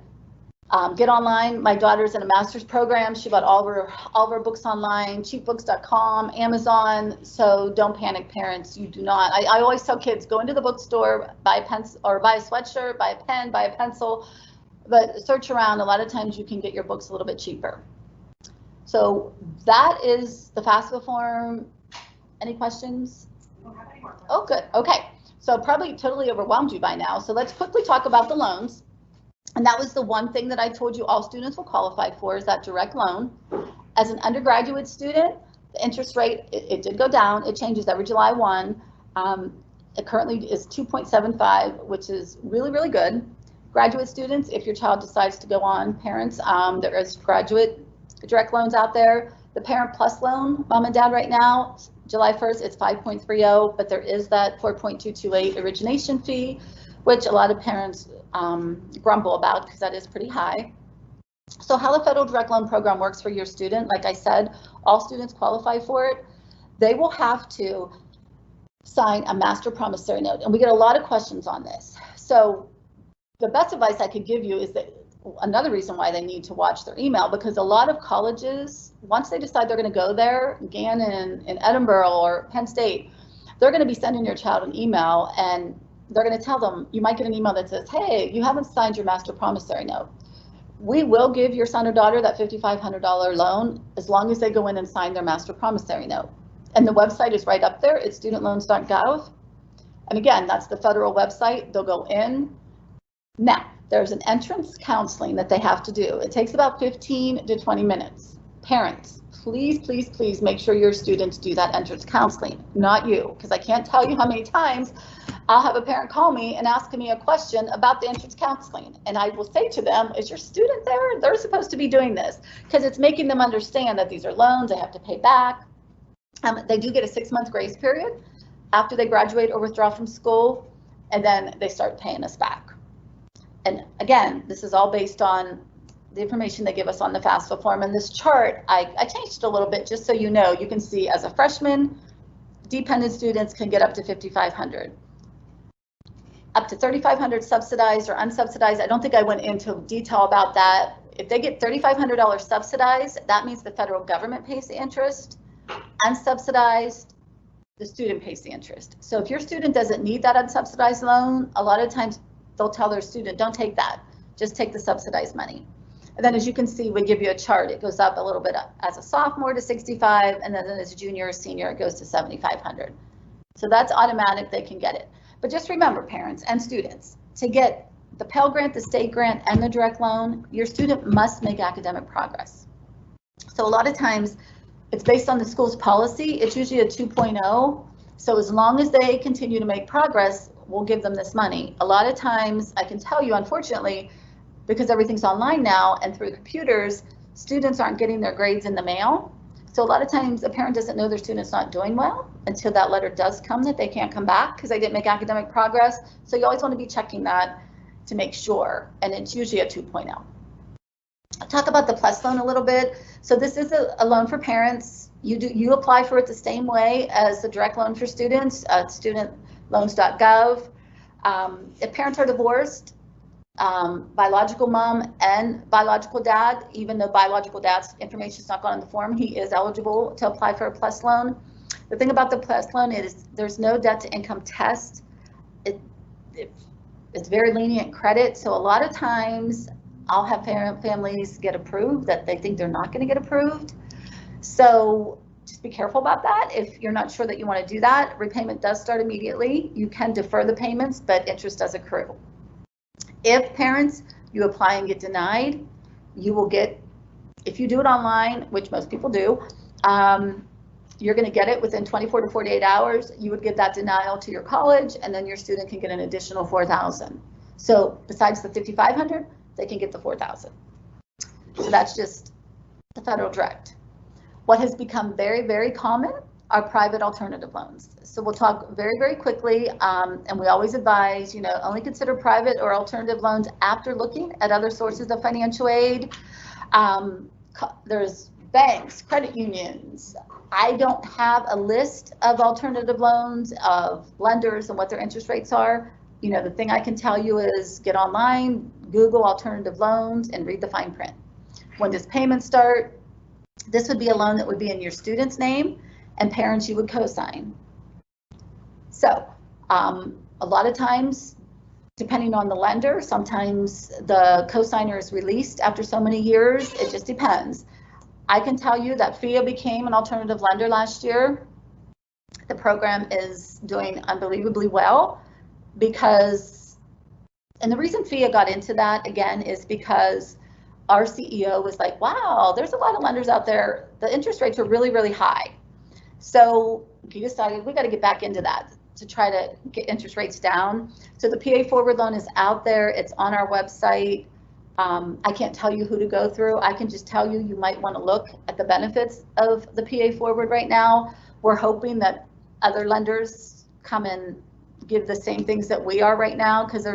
get online. My daughter's in a master's program. She bought all of her books online, cheapbooks.com, Amazon. So don't panic, parents. You do not. I always tell kids, go into the bookstore, buy a pencil or buy a sweatshirt, buy a pen, buy a pencil, but search around. A lot of times you can get your books a little bit cheaper. So that is the FAFSA form. Any questions? I don't have any more questions. Oh, good. Okay. So probably totally overwhelmed you by now. So let's quickly talk about the loans. And that was the one thing that I told you all students will qualify for, is that direct loan. As an undergraduate student, the interest rate, it did go down. It changes every July 1. It currently is 2.75, which is really, really good. Graduate students, if your child decides to go on, parents, there is graduate direct loans out there. The Parent Plus loan, mom and dad right now, July 1st, it's 5.30, but there is that 4.228 origination fee, which a lot of parents grumble about because that is pretty high. So how the federal direct loan program works for your student, like I said, all students qualify for it. They will have to sign a master promissory note, and we get a lot of questions on this. So the best advice I could give you is that another reason why they need to watch their email, because a lot of colleges, once they decide they're going to go there, Gannon in Edinburgh or Penn State, they're going to be sending your child an email and they're going to tell them, you might get an email that says, hey, you haven't signed your master promissory note. We will give your son or daughter that $5,500 loan as long as they go in and sign their master promissory note. And the website is right up there. It's studentloans.gov. And again, that's the federal website. They'll go in. Now, there's an entrance counseling that they have to do. It takes about 15 to 20 minutes. Parents, please, please, please make sure your students do that entrance counseling, not you, because I can't tell you how many times I'll have a parent call me and ask me a question about the entrance counseling. And I will say to them, is your student there? They're supposed to be doing this, because it's making them understand that these are loans they have to pay back. They do get a 6-month grace period after they graduate or withdraw from school, and then they start paying us back. And again, this is all based on the information they give us on the FAFSA form. And this chart, I changed it a little bit just so you know. You can see as a freshman, dependent students can get up to $5,500. Up to $3,500 subsidized or unsubsidized. I don't think I went into detail about that. If they get $3,500 subsidized, that means the federal government pays the interest. Unsubsidized, the student pays the interest. So if your student doesn't need that unsubsidized loan, a lot of times they'll tell their student, don't take that, just take the subsidized money. And then as you can see, we give you a chart. It goes up a little bit as a sophomore to 65, and then as a junior or senior, it goes to 7,500. So that's automatic, they can get it. But just remember, parents and students, to get the Pell Grant, the state grant, and the direct loan, your student must make academic progress. So a lot of times, it's based on the school's policy. It's usually a 2.0. So as long as they continue to make progress, we'll give them this money. A lot of times, I can tell you, unfortunately, because everything's online now and through computers, students aren't getting their grades in the mail. So a lot of times a parent doesn't know their student's not doing well until that letter does come that they can't come back because they didn't make academic progress. So you always want to be checking that to make sure, and it's usually a 2.0. I'll talk about the PLUS loan a little bit. So this is a loan for parents. You apply for it the same way as the direct loan for students at studentloans.gov. If parents are divorced, biological mom and biological dad, even though biological dad's information is not gone on the form, he is eligible to apply for a PLUS loan. The thing about the PLUS loan is there's no debt to income test. It's very lenient credit. So a lot of times I'll have families get approved that they think they're not going to get approved. So just be careful about that. If you're not sure that you want to do that, repayment does start immediately. You can defer the payments, but interest does accrue. If parents, you apply and get denied, you will get, if you do it online, which most people do, you're going to get it within 24 to 48 hours. You would give that denial to your college, and then your student can get an additional $4,000. So besides the $5,500, they can get the $4,000. So that's just the federal direct. What has become very, very common are private alternative loans. So we'll talk very, very quickly, and we always advise, only consider private or alternative loans after looking at other sources of financial aid. There's banks, credit unions. I don't have a list of alternative loans, of lenders and what their interest rates are. The thing I can tell you is get online, Google alternative loans, and read the fine print. When does payment start? This would be a loan that would be in your student's name, and parents you would co-sign. So a lot of times, depending on the lender, sometimes the co-signer is released after so many years. It just depends. I can tell you that FIA became an alternative lender last year. The program is doing unbelievably well because, and the reason FIA got into that again is because our CEO was like, wow, there's a lot of lenders out there. The interest rates are really, really high. So he decided we got to get back into that to try to get interest rates down. So the PA Forward loan is out there. It's on our website. I can't tell you who to go through. I can just tell you, you might want to look at the benefits of the PA Forward right now. We're hoping that other lenders come and give the same things that we are right now, because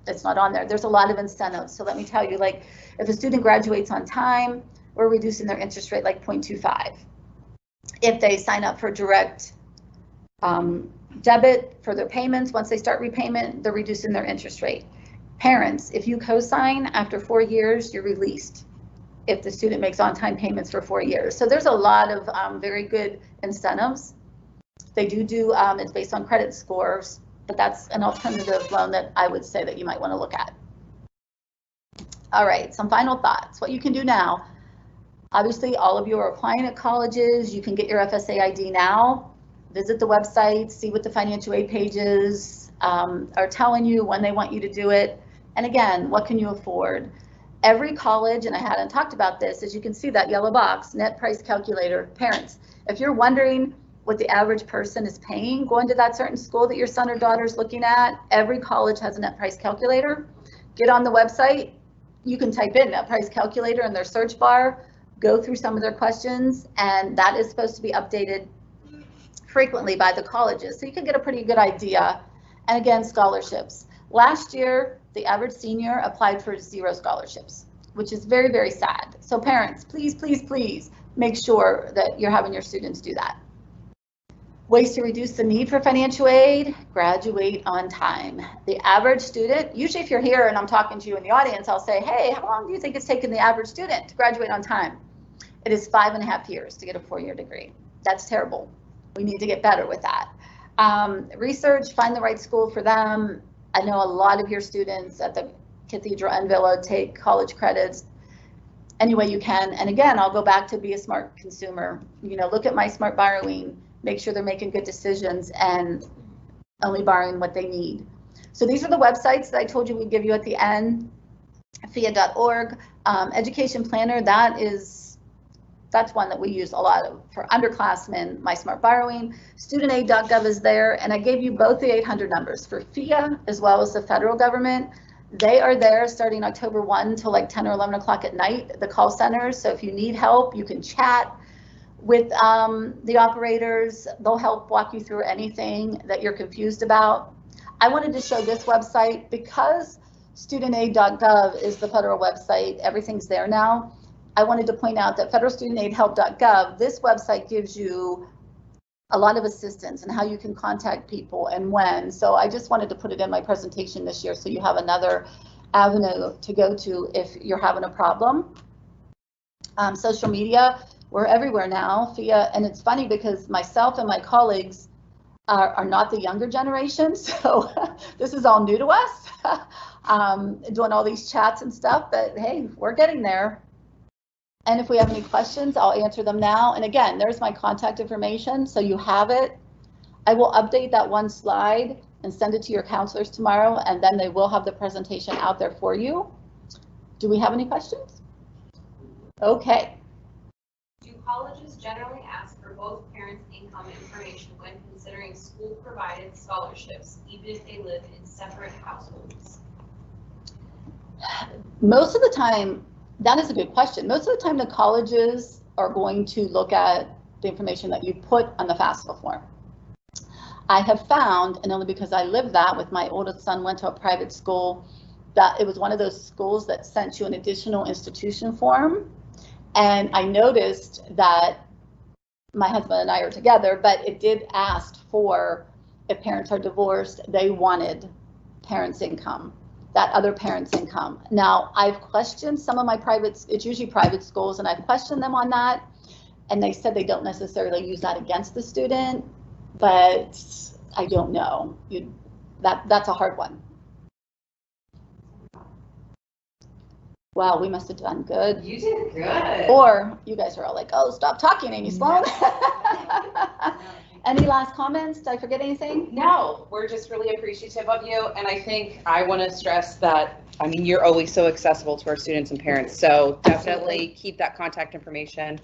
it's not on there. There's a lot of incentives. So let me tell you, like if a student graduates on time, we're reducing their interest rate like 0.25. If they sign up for direct debit for their payments, once they start repayment, they're reducing their interest rate. Parents, if you co-sign after 4 years, you're released if the student makes on-time payments for 4 years. So there's a lot of very good incentives. They do it's based on credit scores, but that's an alternative loan that I would say that you might want to look at. All right, some final thoughts. What you can do now, obviously all of you are applying at colleges. You can get your FSA ID now. Visit the website, see what the financial aid pages are telling you when they want you to do it. And again, what can you afford? Every college, and I hadn't talked about this, as you can see that yellow box, net price calculator. Parents, if you're wondering what the average person is paying going to that certain school that your son or daughter is looking at, every college has a net price calculator. Get on the website. You can type in net price calculator in their search bar, go through some of their questions, and that is supposed to be updated frequently by the colleges. So you can get a pretty good idea. And again, scholarships. Last year, the average senior applied for 0 scholarships, which is very, very sad. So parents, please, please, please make sure that you're having your students do that. Ways to reduce the need for financial aid, graduate on time. The average student, usually if you're here and I'm talking to you in the audience, I'll say, hey, how long do you think it's taken the average student to graduate on time? It is 5.5 years to get a 4-year degree. That's terrible. We need to get better with that. Research, find the right school for them. I know a lot of your students at the Cathedral and Villa take college credits any way you can. And again, I'll go back to be a smart consumer. Look at my smart borrowing, make sure they're making good decisions and only borrowing what they need. So these are the websites that I told you we'd give you at the end. FIA.org, Education Planner, that's one that we use a lot of for underclassmen. My Smart Borrowing, studentaid.gov is there, and I gave you both the 800 numbers for FIA as well as the federal government. They are there starting October 1 till like 10 or 11 o'clock at night, the call centers. So if you need help, you can chat with the operators. They'll help walk you through anything that you're confused about. I wanted to show this website because studentaid.gov is the federal website. Everything's there now. I wanted to point out that federalstudentaidhelp.gov, this website gives you a lot of assistance and how you can contact people and when. So I just wanted to put it in my presentation this year so you have another avenue to go to if you're having a problem. Social media, we're everywhere now via, and it's funny because myself and my colleagues are not the younger generation, so this is all new to us, doing all these chats and stuff, but hey, we're getting there. And if we have any questions, I'll answer them now. And again, there's my contact information, so you have it. I will update that one slide and send it to your counselors tomorrow, and then they will have the presentation out there for you. Do we have any questions? Okay. Do colleges generally ask for both parents' income information when considering school-provided scholarships, even if they live in separate households? Most of the time, that is a good question. Most of the time, the colleges are going to look at the information that you put on the FAFSA form. I have found, and only because I lived that with my oldest son went to a private school, that it was one of those schools that sent you an additional institution form. And I noticed that my husband and I are together, but it did ask for, if parents are divorced, they wanted parents' income, that other parent's income. Now, I've questioned some of my private, it's usually private schools, and I've questioned them on that, and they said they don't necessarily use that against the student, but I don't know. That's a hard one. Wow, we must have done good. You did good. Or you guys are all like, oh, stop talking, Amy Sloan. Any last comments? Did I forget anything? No, we're just really appreciative of you. And I think I want to stress that, I mean, you're always so accessible to our students and parents. So definitely keep that contact information.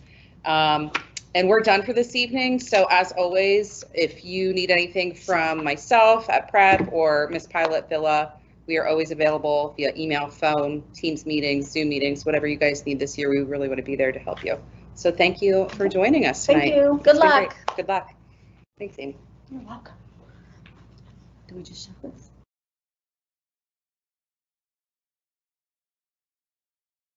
And we're done for this evening. So as always, if you need anything from myself at Prep or Miss Pilot Villa, we are always available via email, phone, Teams meetings, Zoom meetings, whatever you guys need this year. We really want to be there to help you. So thank you for joining us tonight. Thank you. Good luck. Good luck. Thanks, Amy. You're welcome. Do we just shut this?